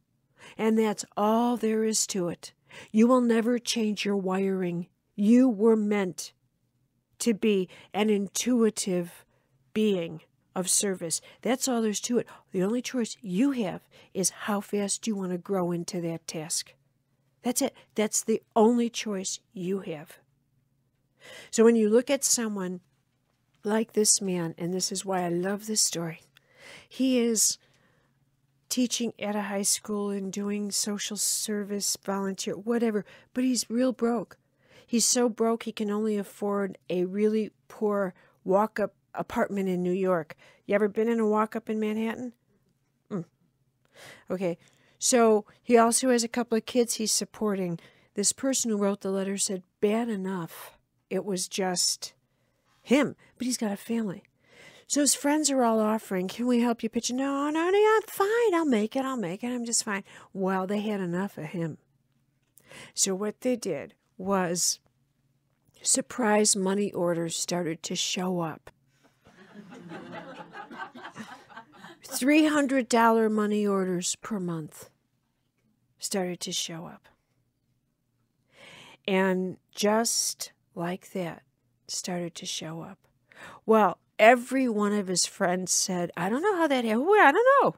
And that's all there is to it. You will never change your wiring. You were meant to be an intuitive being of service. That's all there's to it. The only choice you have is how fast you want to grow into that task. That's it. That's the only choice you have. So when you look at someone like this man, and this is why I love this story, he is teaching at a high school and doing social service, volunteer, whatever, but he's real broke. He's so broke he can only afford a really poor walk-up apartment in New York. You ever been in a walk-up in Manhattan? Okay. So he also has a couple of kids he's supporting. This person who wrote the letter said, bad enough. It was just him, but he's got a family. So his friends are all offering, can we help you pitch? No, I'm fine. I'll make it. I'm just fine. Well, they had enough of him. So what they did was surprise money orders started to show up. $300 money orders per month started to show up. And just like that, started to show up. Well, every one of his friends said, I don't know how that happened. I don't know.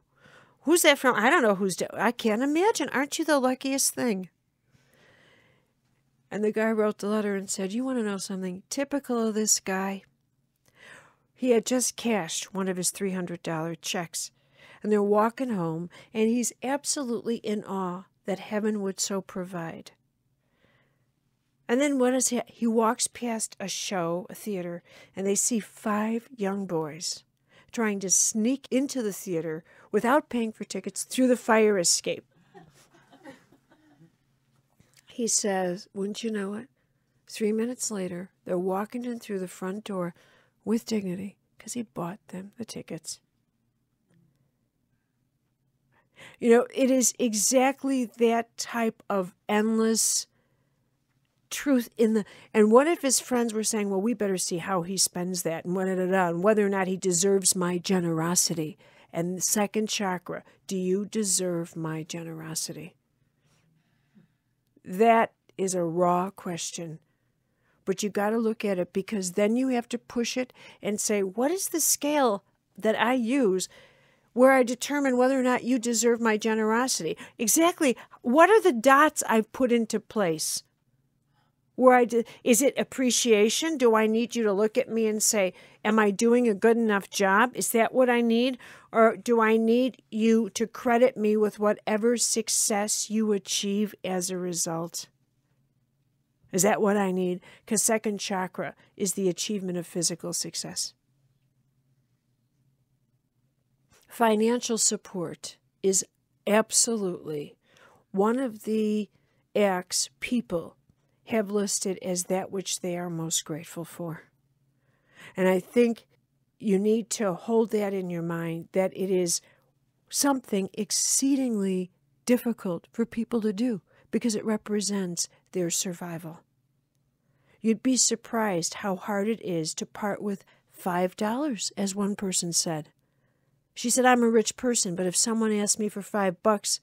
Who's that from? I don't know I can't imagine. Aren't you the luckiest thing? And the guy wrote the letter and said, you want to know something? Typical of this guy. He had just cashed one of his $300 checks. And they're walking home, and he's absolutely in awe that heaven would so provide. And then what is he? He walks past a show, a theater, and they see 5 young boys trying to sneak into the theater without paying for tickets through the fire escape. He says, wouldn't you know it? 3 minutes later, they're walking in through the front door with dignity because he bought them the tickets. You know, it is exactly that type of endless truth in the... And what if his friends were saying, well, we better see how he spends that and whether or not he deserves my generosity. And the second chakra, do you deserve my generosity? That is a raw question. But you got to look at it, because then you have to push it and say, what is the scale that I use where I determine whether or not you deserve my generosity? Exactly. What are the dots I've put into place? Is it appreciation? Do I need you to look at me and say, am I doing a good enough job? Is that what I need? Or do I need you to credit me with whatever success you achieve as a result? Is that what I need? Because second chakra is the achievement of physical success. Financial support is absolutely one of the acts people have listed as that which they are most grateful for. And I think you need to hold that in your mind, that it is something exceedingly difficult for people to do because it represents their survival. You'd be surprised how hard it is to part with $5, as one person said. She said, I'm a rich person, but if someone asks me for $5,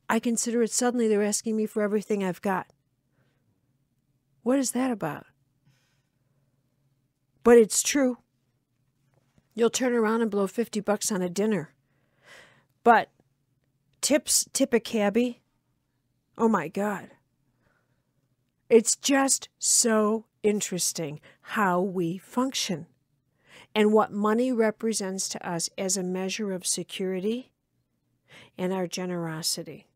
I consider it suddenly they're asking me for everything I've got. What is that about? But it's true. You'll turn around and blow $50 on a dinner. But tip a cabbie? Oh my God. It's just so interesting how we function and what money represents to us as a measure of security and our generosity.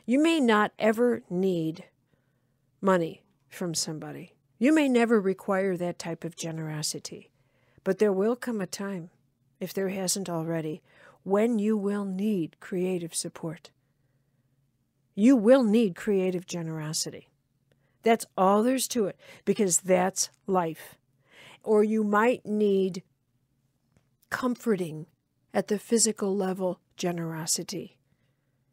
You may not ever need money from somebody. You may never require that type of generosity. But there will come a time, if there hasn't already, when you will need creative support. You will need creative generosity. That's all there's to it, because that's life. Or you might need comforting at the physical level generosity.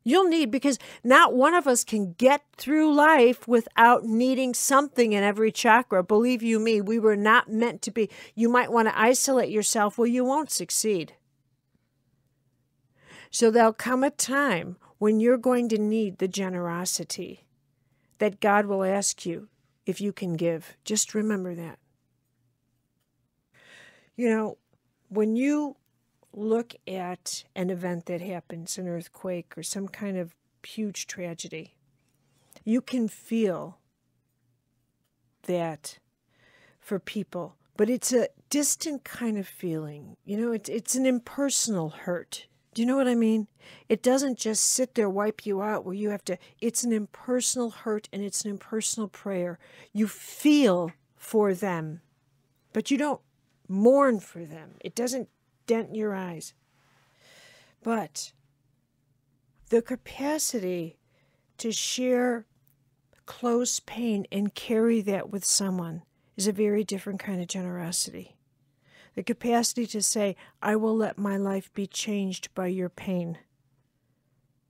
You'll need, because not one of us can get through life without needing something in every chakra. Believe you me, we were not meant to be. You might want to isolate yourself. Well, you won't succeed. So there'll come a time when you're going to need the generosity that God will ask you if you can give. Just remember that. You know, when you look at an event that happens, an earthquake or some kind of huge tragedy, you can feel that for people, but it's a distant kind of feeling. You know, it's an impersonal hurt. Do you know what I mean? It doesn't just sit there, wipe you out where you have to, it's an impersonal hurt and it's an impersonal prayer. You feel for them, but you don't mourn for them. It doesn't dent your eyes. But the capacity to share close pain and carry that with someone is a very different kind of generosity. The capacity to say, I will let my life be changed by your pain.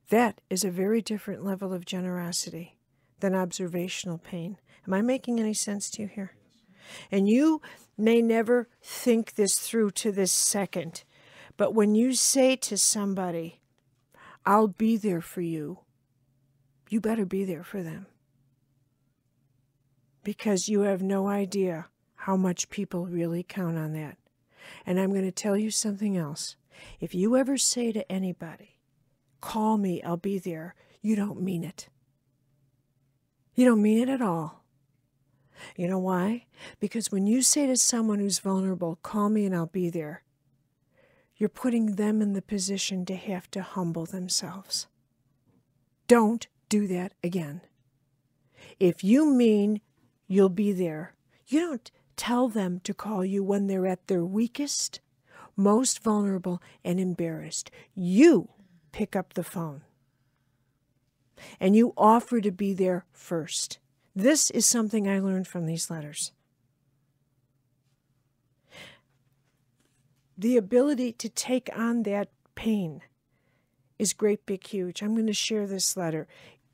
That is a very different level of generosity than observational pain. Am I making any sense to you here? And you may never think this through to this second, but when you say to somebody, I'll be there for you, you better be there for them. Because you have no idea how much people really count on that. And I'm going to tell you something else. If you ever say to anybody, call me, I'll be there, you don't mean it. You don't mean it at all. You know why? Because when you say to someone who's vulnerable, call me and I'll be there, you're putting them in the position to have to humble themselves. Don't do that again. If you mean you'll be there, you don't tell them to call you when they're at their weakest, most vulnerable, and embarrassed. You pick up the phone. And you offer to be there first. This is something I learned from these letters. The ability to take on that pain is great, big, huge. I'm going to share this letter.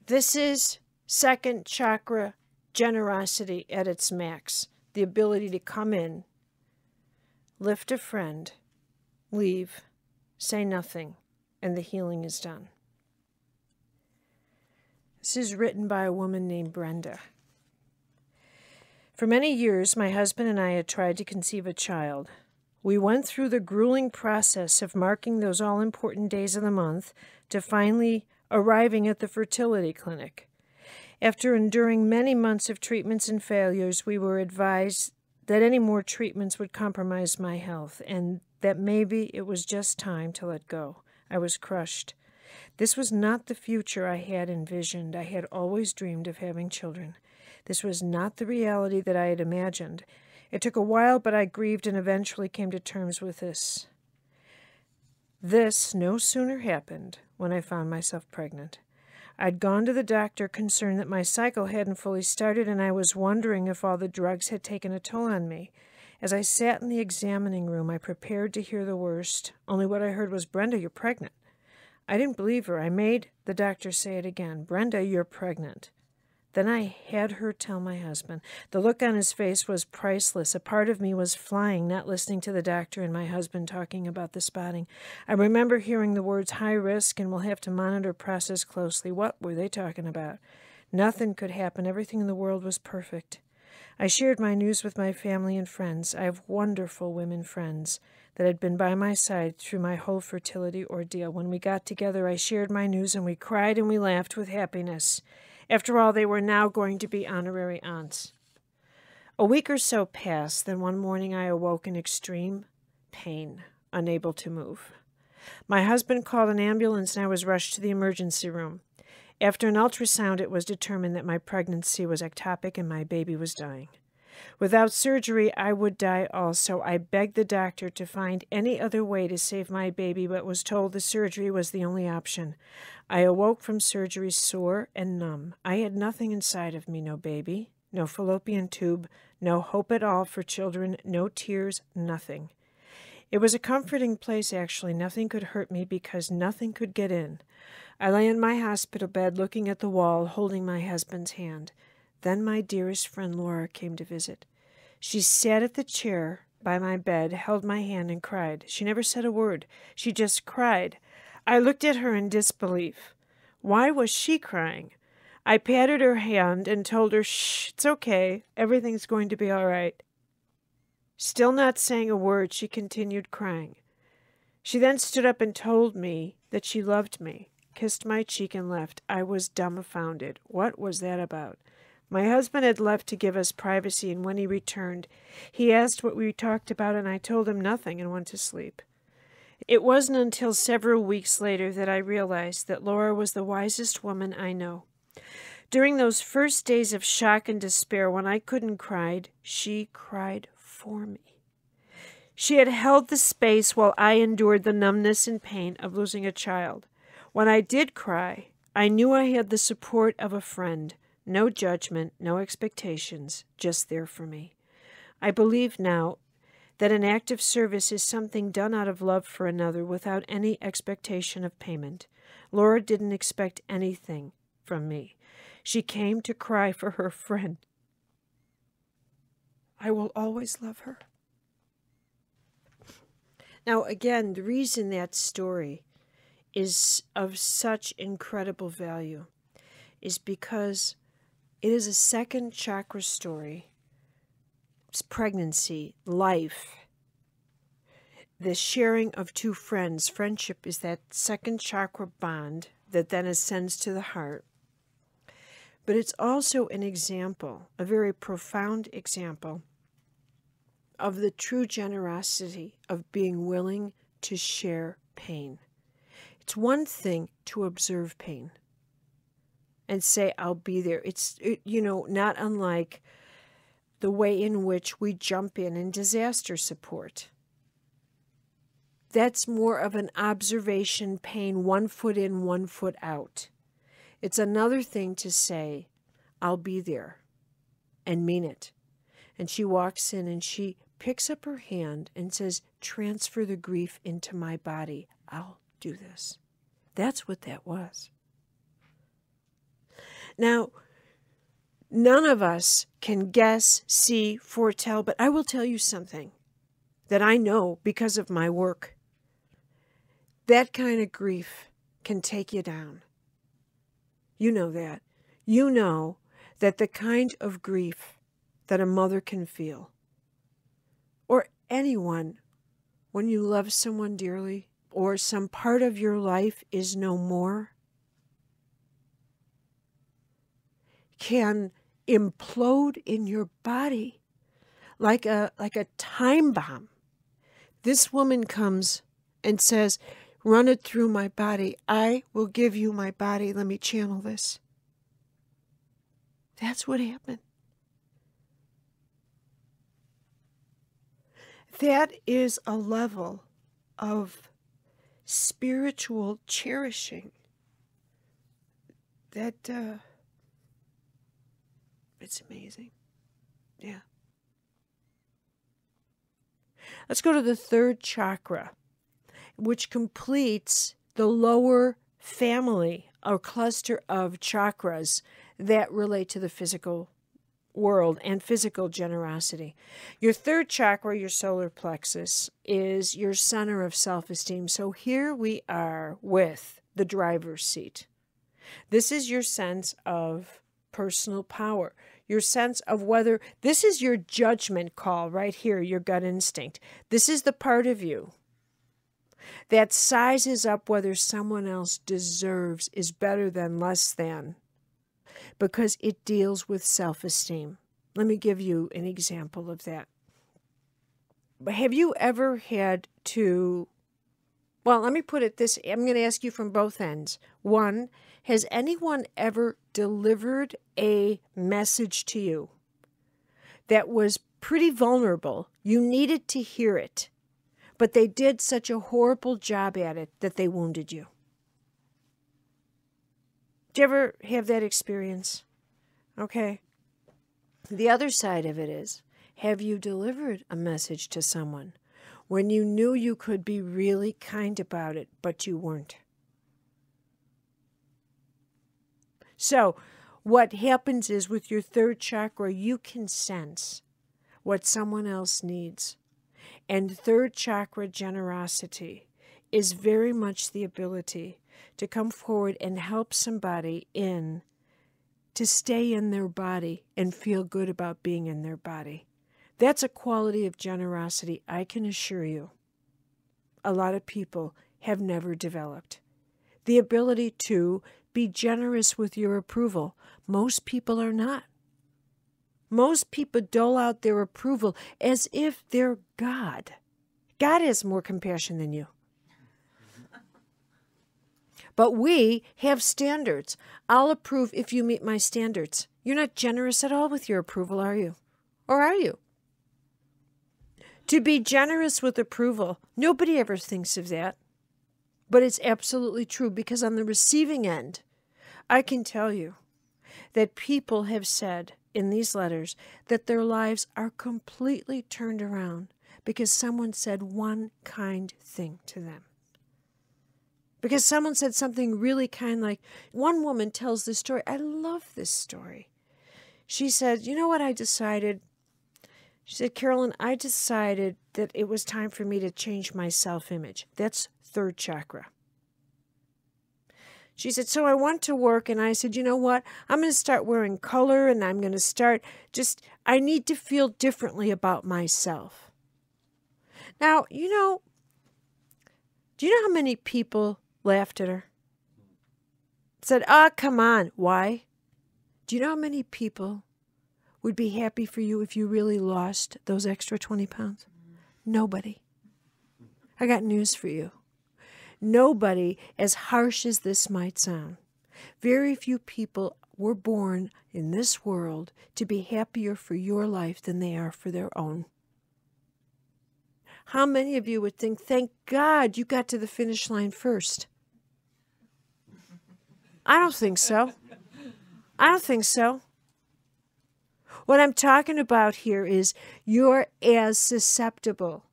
This is second chakra generosity at its max. The ability to come in, lift a friend, leave, say nothing, and the healing is done. This is written by a woman named Brenda. For many years, my husband and I had tried to conceive a child. We went through the grueling process of marking those all-important days of the month to finally arriving at the fertility clinic. After enduring many months of treatments and failures, we were advised that any more treatments would compromise my health and that maybe it was just time to let go. I was crushed. This was not the future I had envisioned. I had always dreamed of having children. This was not the reality that I had imagined. It took a while, but I grieved and eventually came to terms with this. This no sooner happened when I found myself pregnant. I'd gone to the doctor concerned that my cycle hadn't fully started, and I was wondering if all the drugs had taken a toll on me. As I sat in the examining room, I prepared to hear the worst, only what I heard was, "Brenda, you're pregnant." I didn't believe her. I made the doctor say it again. "Brenda, you're pregnant." Then I had her tell my husband. The look on his face was priceless. A part of me was flying, not listening to the doctor and my husband talking about the spotting. I remember hearing the words high risk and we'll have to monitor process closely. What were they talking about? Nothing could happen. Everything in the world was perfect. I shared my news with my family and friends. I have wonderful women friends that had been by my side through my whole fertility ordeal. When we got together, I shared my news and we cried and we laughed with happiness. After all, they were now going to be honorary aunts. A week or so passed, then one morning I awoke in extreme pain, unable to move. My husband called an ambulance and I was rushed to the emergency room. After an ultrasound, it was determined that my pregnancy was ectopic and my baby was dying. Without surgery, I would die also. I begged the doctor to find any other way to save my baby, but was told the surgery was the only option. I awoke from surgery sore and numb. I had nothing inside of me, no baby, no fallopian tube, no hope at all for children, no tears, nothing. It was a comforting place, actually. Nothing could hurt me because nothing could get in. I lay in my hospital bed looking at the wall, holding my husband's hand. Then my dearest friend Laura came to visit. She sat at the chair by my bed, held my hand, and cried. She never said a word. She just cried. I looked at her in disbelief. Why was she crying? I patted her hand and told her, "Shh, it's okay. Everything's going to be all right." Still not saying a word, she continued crying. She then stood up and told me that she loved me, kissed my cheek, and left. I was dumbfounded. What was that about? My husband had left to give us privacy, and when he returned, he asked what we talked about, and I told him nothing and went to sleep. It wasn't until several weeks later that I realized that Laura was the wisest woman I know. During those first days of shock and despair, when I couldn't cry, she cried for me. She had held the space while I endured the numbness and pain of losing a child. When I did cry, I knew I had the support of a friend. No judgment, no expectations, just there for me. I believe now that an act of service is something done out of love for another without any expectation of payment. Laura didn't expect anything from me. She came to cry for her friend. I will always love her. Now, again, the reason that story is of such incredible value is because it is a second chakra story. It's pregnancy, life, the sharing of two friends. Friendship is that second chakra bond that then ascends to the heart. But it's also an example, a very profound example, of the true generosity of being willing to share pain. It's one thing to observe pain and say, I'll be there. It's not unlike the way in which we jump in disaster support. That's more of an observation pain, 1 foot in, 1 foot out. It's another thing to say, I'll be there, and mean it. And she walks in and she picks up her hand and says, transfer the grief into my body. I'll do this. That's what that was. Now, none of us can guess, see, foretell, but I will tell you something that I know because of my work. That kind of grief can take you down. You know that. You know that the kind of grief that a mother can feel, or anyone when you love someone dearly, or some part of your life is no more, can implode in your body like a time bomb. This woman comes and says, run it through my body. I will give you my body. Let me channel this. That's what happened. That is a level of spiritual cherishing it's amazing. Yeah. Let's go to the third chakra, which completes the lower family or cluster of chakras that relate to the physical world and physical generosity. Your third chakra, your solar plexus, is your center of self-esteem. So here we are with the driver's seat. This is your sense of personal power, your sense of whether, this is your judgment call right here, your gut instinct. This is the part of you that sizes up whether someone else deserves, is better than, less than, because it deals with self-esteem. Let me give you an example of that. Have you ever had to, well, let me put it this, I'm going to ask you from both ends. One, has anyone ever delivered a message to you that was pretty vulnerable? You needed to hear it, but they did such a horrible job at it that they wounded you. Do you ever have that experience? Okay. The other side of it is, have you delivered a message to someone when you knew you could be really kind about it, but you weren't? So what happens is with your third chakra, you can sense what someone else needs. And third chakra generosity is very much the ability to come forward and help somebody to stay in their body and feel good about being in their body. That's a quality of generosity, I can assure you, a lot of people have never developed. The ability to be generous with your approval. Most people are not. Most people dole out their approval as if they're God. God has more compassion than you. But we have standards. I'll approve if you meet my standards. You're not generous at all with your approval, are you? Or are you? To be generous with approval, nobody ever thinks of that. But it's absolutely true, because on the receiving end, I can tell you that people have said in these letters that their lives are completely turned around because someone said one kind thing to them. Because someone said something really kind, like one woman tells this story. I love this story. She said, you know what I decided? She said, Carolyn, I decided that it was time for me to change my self-image. That's third chakra. She said, so I went to work and I said, you know what? I'm going to start wearing color and I'm going to start I need to feel differently about myself. Now, do you know how many people laughed at her? Said, come on. Why? Do you know how many people would be happy for you if you really lost those extra 20 pounds? Nobody. I got news for you. Nobody, as harsh as this might sound. Very few people were born in this world to be happier for your life than they are for their own. How many of you would think, thank God you got to the finish line first? I don't think so. I don't think so. What I'm talking about here is you're as susceptible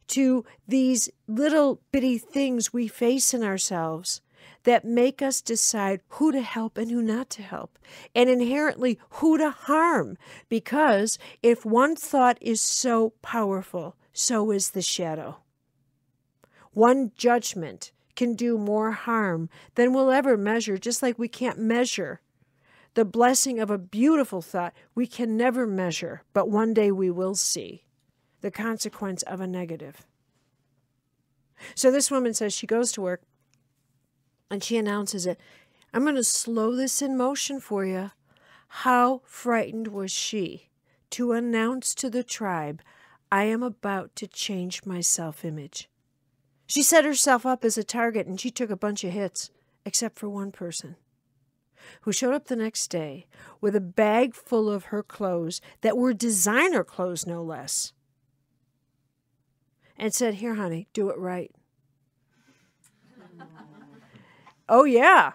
to these little bitty things we face in ourselves that make us decide who to help and who not to help, and inherently who to harm, because if one thought is so powerful, so is the shadow. One judgment can do more harm than we'll ever measure, just like we can't measure the blessing of a beautiful thought. We can never measure, but one day we will see the consequence of a negative. So this woman says she goes to work and she announces it. I'm going to slow this in motion for you. How frightened was she to announce to the tribe, I am about to change my self-image. She set herself up as a target and she took a bunch of hits, except for one person who showed up the next day with a bag full of her clothes that were designer clothes, no less, and said, here, honey, do it right. Oh, yeah.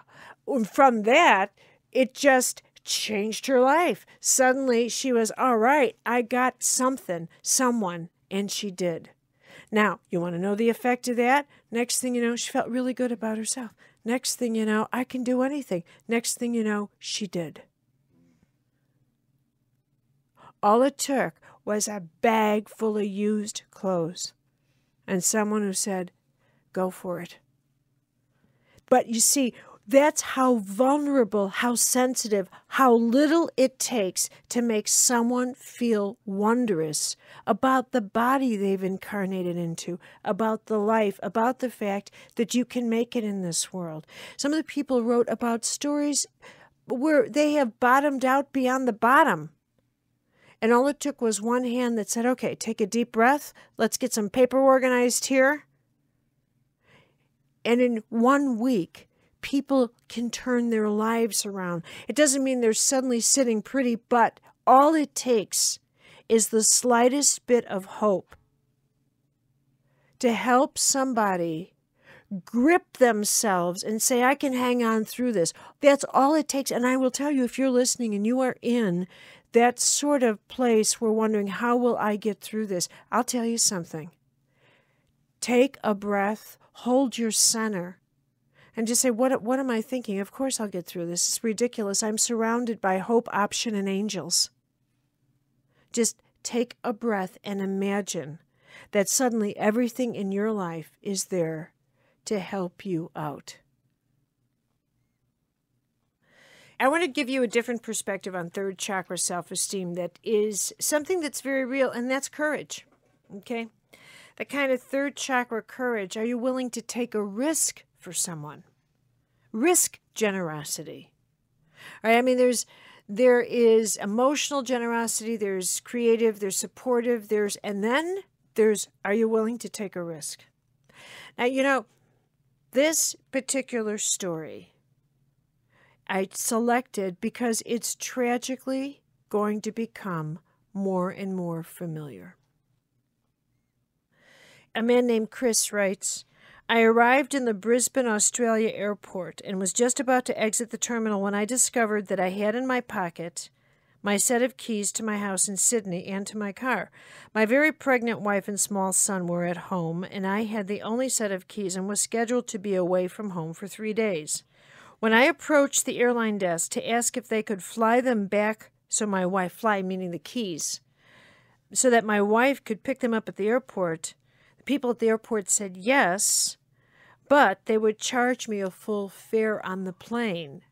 from that, it just changed her life. Suddenly she was, all right, I got something, someone, and she did. Now, you want to know the effect of that? Next thing you know, she felt really good about herself. Next thing you know, I can do anything. Next thing you know, she did. All it took was a bag full of used clothes and someone who said, go for it. But you see, that's how vulnerable, how sensitive, how little it takes to make someone feel wondrous about the body they've incarnated into, about the life, about the fact that you can make it in this world. Some of the people wrote about stories where they have bottomed out beyond the bottom. And all it took was one hand that said, okay, take a deep breath. Let's get some paper organized here. And in 1 week, people can turn their lives around. It doesn't mean they're suddenly sitting pretty, but all it takes is the slightest bit of hope to help somebody grip themselves and say, I can hang on through this. That's all it takes. And I will tell you, if you're listening and you are in that sort of place where wondering, how will I get through this? I'll tell you something. Take a breath, hold your center, and just say, what am I thinking? Of course I'll get through this. It's ridiculous. I'm surrounded by hope, option, and angels. Just take a breath and imagine that suddenly everything in your life is there to help you out. I want to give you a different perspective on third chakra self-esteem that is something that's very real, and that's courage. Okay? The kind of third chakra courage. Are you willing to take a risk for someone? Risk generosity. All right? I mean, there is emotional generosity, there's creative, there's supportive, and then there's, are you willing to take a risk? Now, this particular story I selected because it's tragically going to become more and more familiar. A man named Chris writes, I arrived in the Brisbane, Australia airport and was just about to exit the terminal when I discovered that I had in my pocket my set of keys to my house in Sydney and to my car. My very pregnant wife and small son were at home, and I had the only set of keys and was scheduled to be away from home for 3 days. When I approached the airline desk to ask if they could fly them back, so my wife, fly meaning the keys, so that my wife could pick them up at the airport, the people at the airport said yes, but they would charge me a full fare on the plane.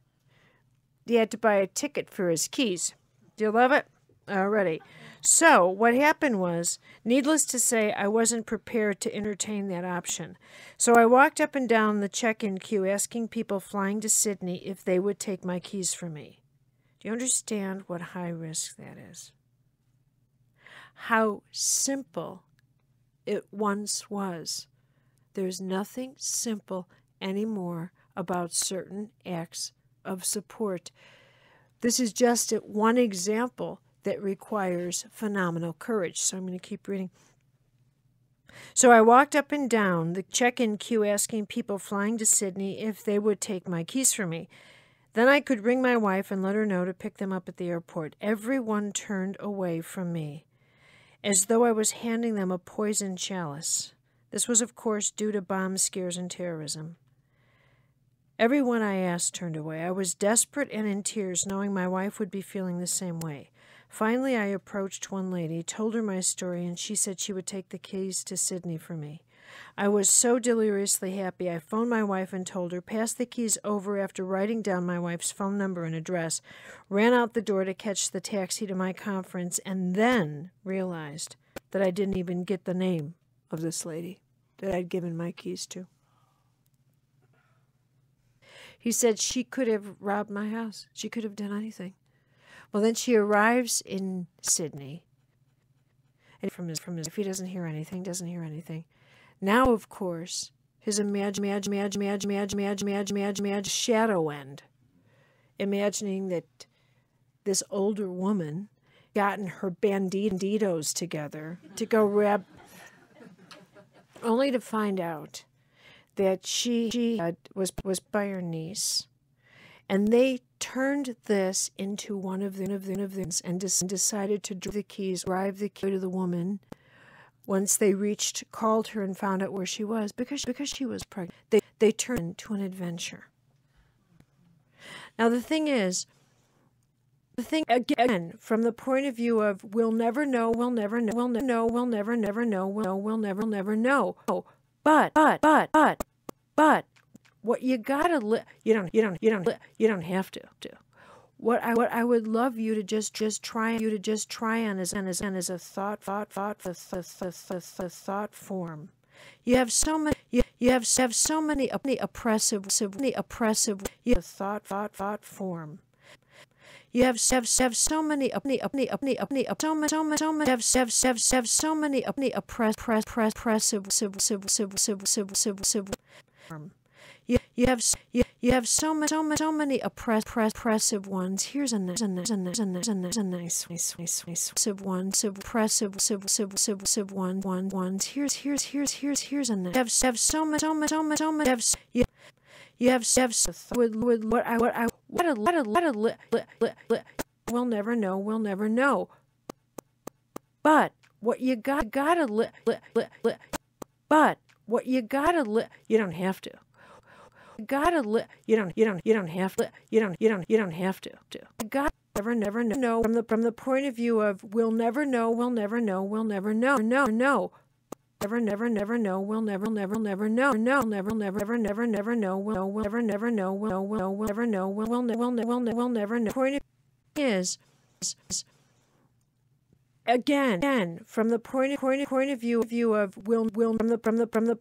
He had to buy a ticket for his keys. Do you love it? Alrighty. So what happened was, needless to say, I wasn't prepared to entertain that option. So I walked up and down the check-in queue asking people flying to Sydney if they would take my keys from me. Do you understand what high risk that is? How simple it once was. There's nothing simple anymore about certain acts of support. This is just one example that requires phenomenal courage. So I'm going to keep reading. So I walked up and down the check-in queue asking people flying to Sydney if they would take my keys from me. Then I could ring my wife and let her know to pick them up at the airport. Everyone turned away from me, as though I was handing them a poisoned chalice. This was, of course, due to bomb scares and terrorism. Everyone I asked turned away. I was desperate and in tears, knowing my wife would be feeling the same way. Finally, I approached one lady, told her my story, and she said she would take the keys to Sydney for me. I was so deliriously happy, I phoned my wife and told her, passed the keys over after writing down my wife's phone number and address, ran out the door to catch the taxi to my conference, and then realized that I didn't even get the name of this lady that I'd given my keys to. He said she could have robbed my house. She could have done anything. Well, then she arrives in Sydney. And from his, if he doesn't hear anything. Now, of course, his shadow end. Imagining that this older woman gotten her banditos together to go rob, only to find out that she was by her niece, And they turned this into one of them and decided to drive the key to the woman. Once they called her and found out where she was, because she was pregnant, they turned it into an adventure. Now the thing again, from the point of view of we'll never know, we'll never know, we'll never know, we'll never know, we'll never know. But what you gotta you don't have to do. What I would love you to just try on as a thought form. You have so many oppressive thought form. You have so many oppressive. You have so many oppressive ones. Here's a nice one. Oppressive ones. Here's a nice. You have so much. You have what I we'll never know. We'll never know. But what you gotta but what you gotta you don't have to. You don't have to. You don't have to. God never know from the point of view of we'll never know, we'll never know, we'll never know, no. Never know, we'll never know, no, never know, we'll never know, we'll never know, we'll never know. Point is again from the point of view of will from the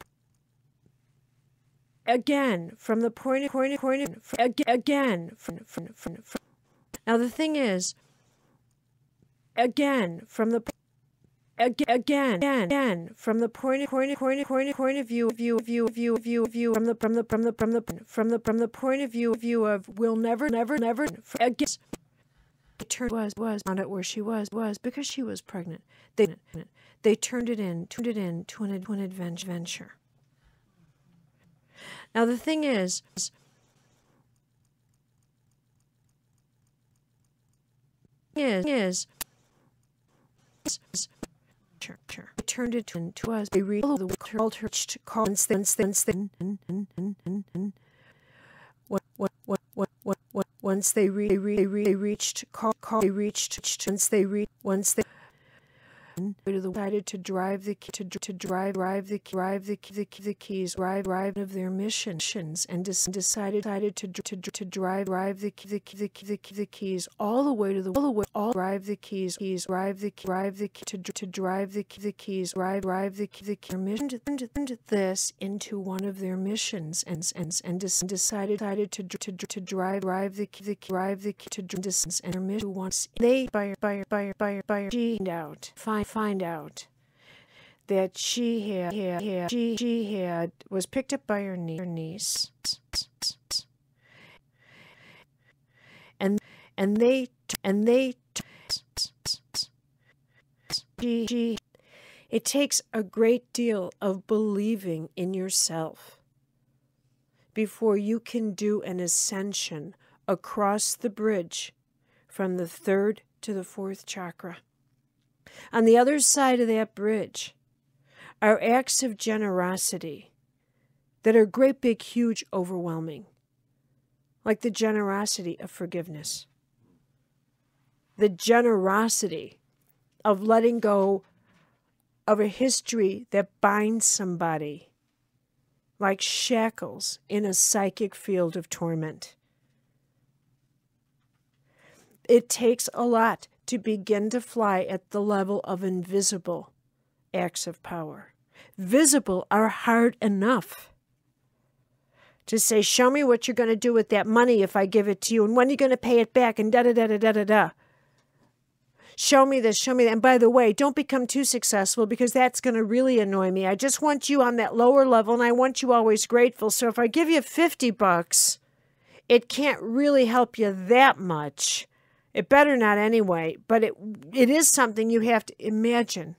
again from the point again from now the thing is again from the again from the point of view from the point of view of will never again was found out where she was because she was pregnant. They turned it into an adventure. Now the thing is turned it into us. They called her once they reached decided to drive the keys of their missions and decided to drive the keys all the way to drive the keys turned this into one of their missions and decided to drive the distance and their mission once they find out that she was picked up by her niece, and they it takes a great deal of believing in yourself before you can do an ascension across the bridge from the third to the fourth chakra. On the other side of that bridge are acts of generosity that are great, big, huge, overwhelming, like the generosity of forgiveness, the generosity of letting go of a history that binds somebody like shackles in a psychic field of torment. It takes a lot to begin to fly at the level of invisible acts of power. Visible are hard enough. To say, show me what you're going to do with that money if I give it to you, and when are you going to pay it back, and da-da-da-da-da-da-da. Show me this, show me that. And by the way, don't become too successful because that's going to really annoy me. I just want you on that lower level, and I want you always grateful. So if I give you $50, it can't really help you that much. It better not anyway, but it is something you have to imagine.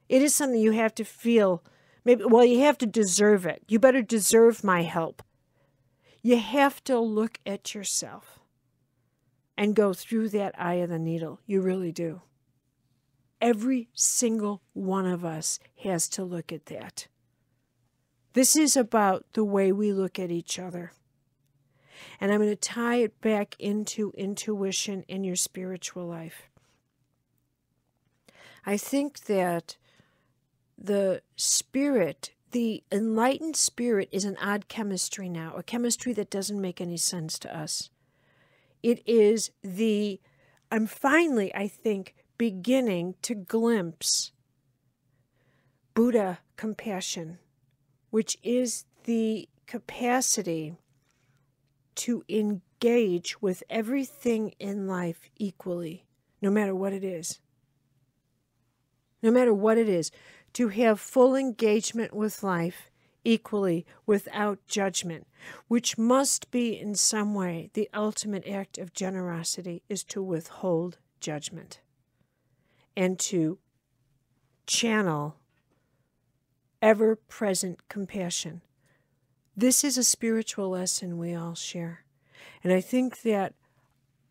It is something you have to feel. Maybe, well, you have to deserve it. You better deserve my help. You have to look at yourself and go through that eye of the needle. You really do. Every single one of us has to look at that. This is about the way we look at each other. And I'm going to tie it back into intuition in your spiritual life. I think that the spirit, the enlightened spirit, is an odd chemistry now, a chemistry that doesn't make any sense to us. It is I'm finally, I think, beginning to glimpse Buddha compassion, which is the capacity to engage with everything in life equally, no matter what it is. No matter what it is, to have full engagement with life equally without judgment, which must be in some way the ultimate act of generosity, is to withhold judgment and to channel ever-present compassion. This is a spiritual lesson we all share. And I think that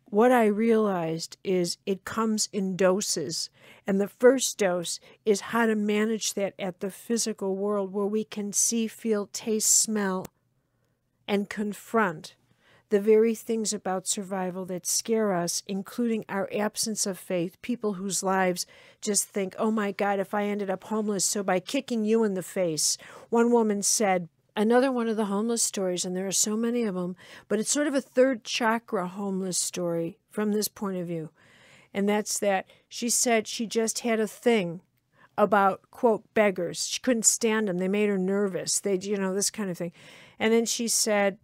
what I realized is it comes in doses. And the first dose is how to manage that at the physical world, where we can see, feel, taste, smell, and confront the very things about survival that scare us, including our absence of faith, people whose lives just think, oh my God, if I ended up homeless, so by kicking you in the face. One woman said, another one of the homeless stories, and there are so many of them, but it's sort of a third chakra homeless story from this point of view. And that's that she said she just had a thing about, quote, beggars. She couldn't stand them. They made her nervous. This kind of thing. And then she said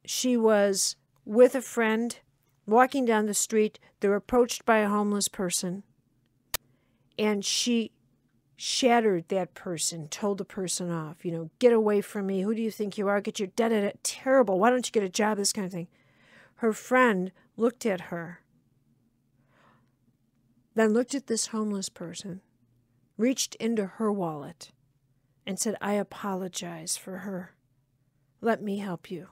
she was with a friend walking down the street. They were approached by a homeless person. And she shattered that person, told the person off, get away from me. Who do you think you are? Get your da-da-da. Terrible. Why don't you get a job? This kind of thing. Her friend looked at her, then looked at this homeless person, reached into her wallet, and said, I apologize for her. Let me help you.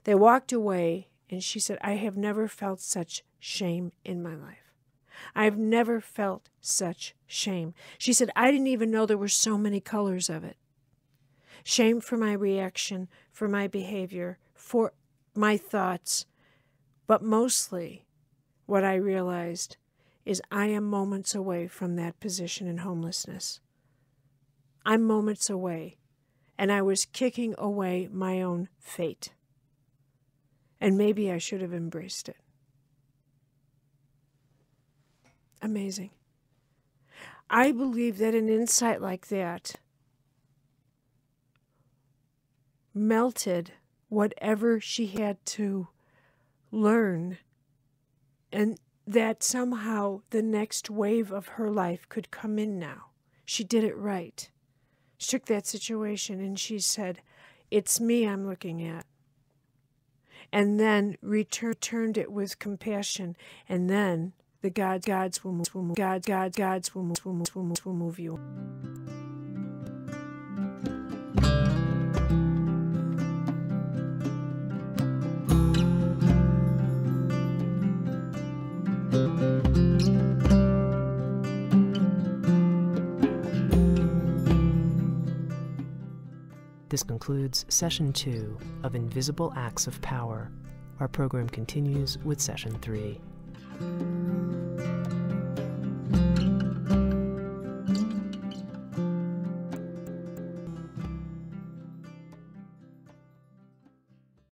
They walked away, and she said, I have never felt such shame in my life. I've never felt such shame. She said, I didn't even know there were so many colors of it. Shame for my reaction, for my behavior, for my thoughts. But mostly what I realized is I am moments away from that position in homelessness. I'm moments away, and I was kicking away my own fate. And maybe I should have embraced it. Amazing. I believe that an insight like that melted whatever she had to learn, and that somehow the next wave of her life could come in now. She did it right. She took that situation and she said, it's me I'm looking at. And then returned it with compassion, and then the gods will move you. This concludes Session 2 of Invisible Acts of Power. Our program continues with Session 3.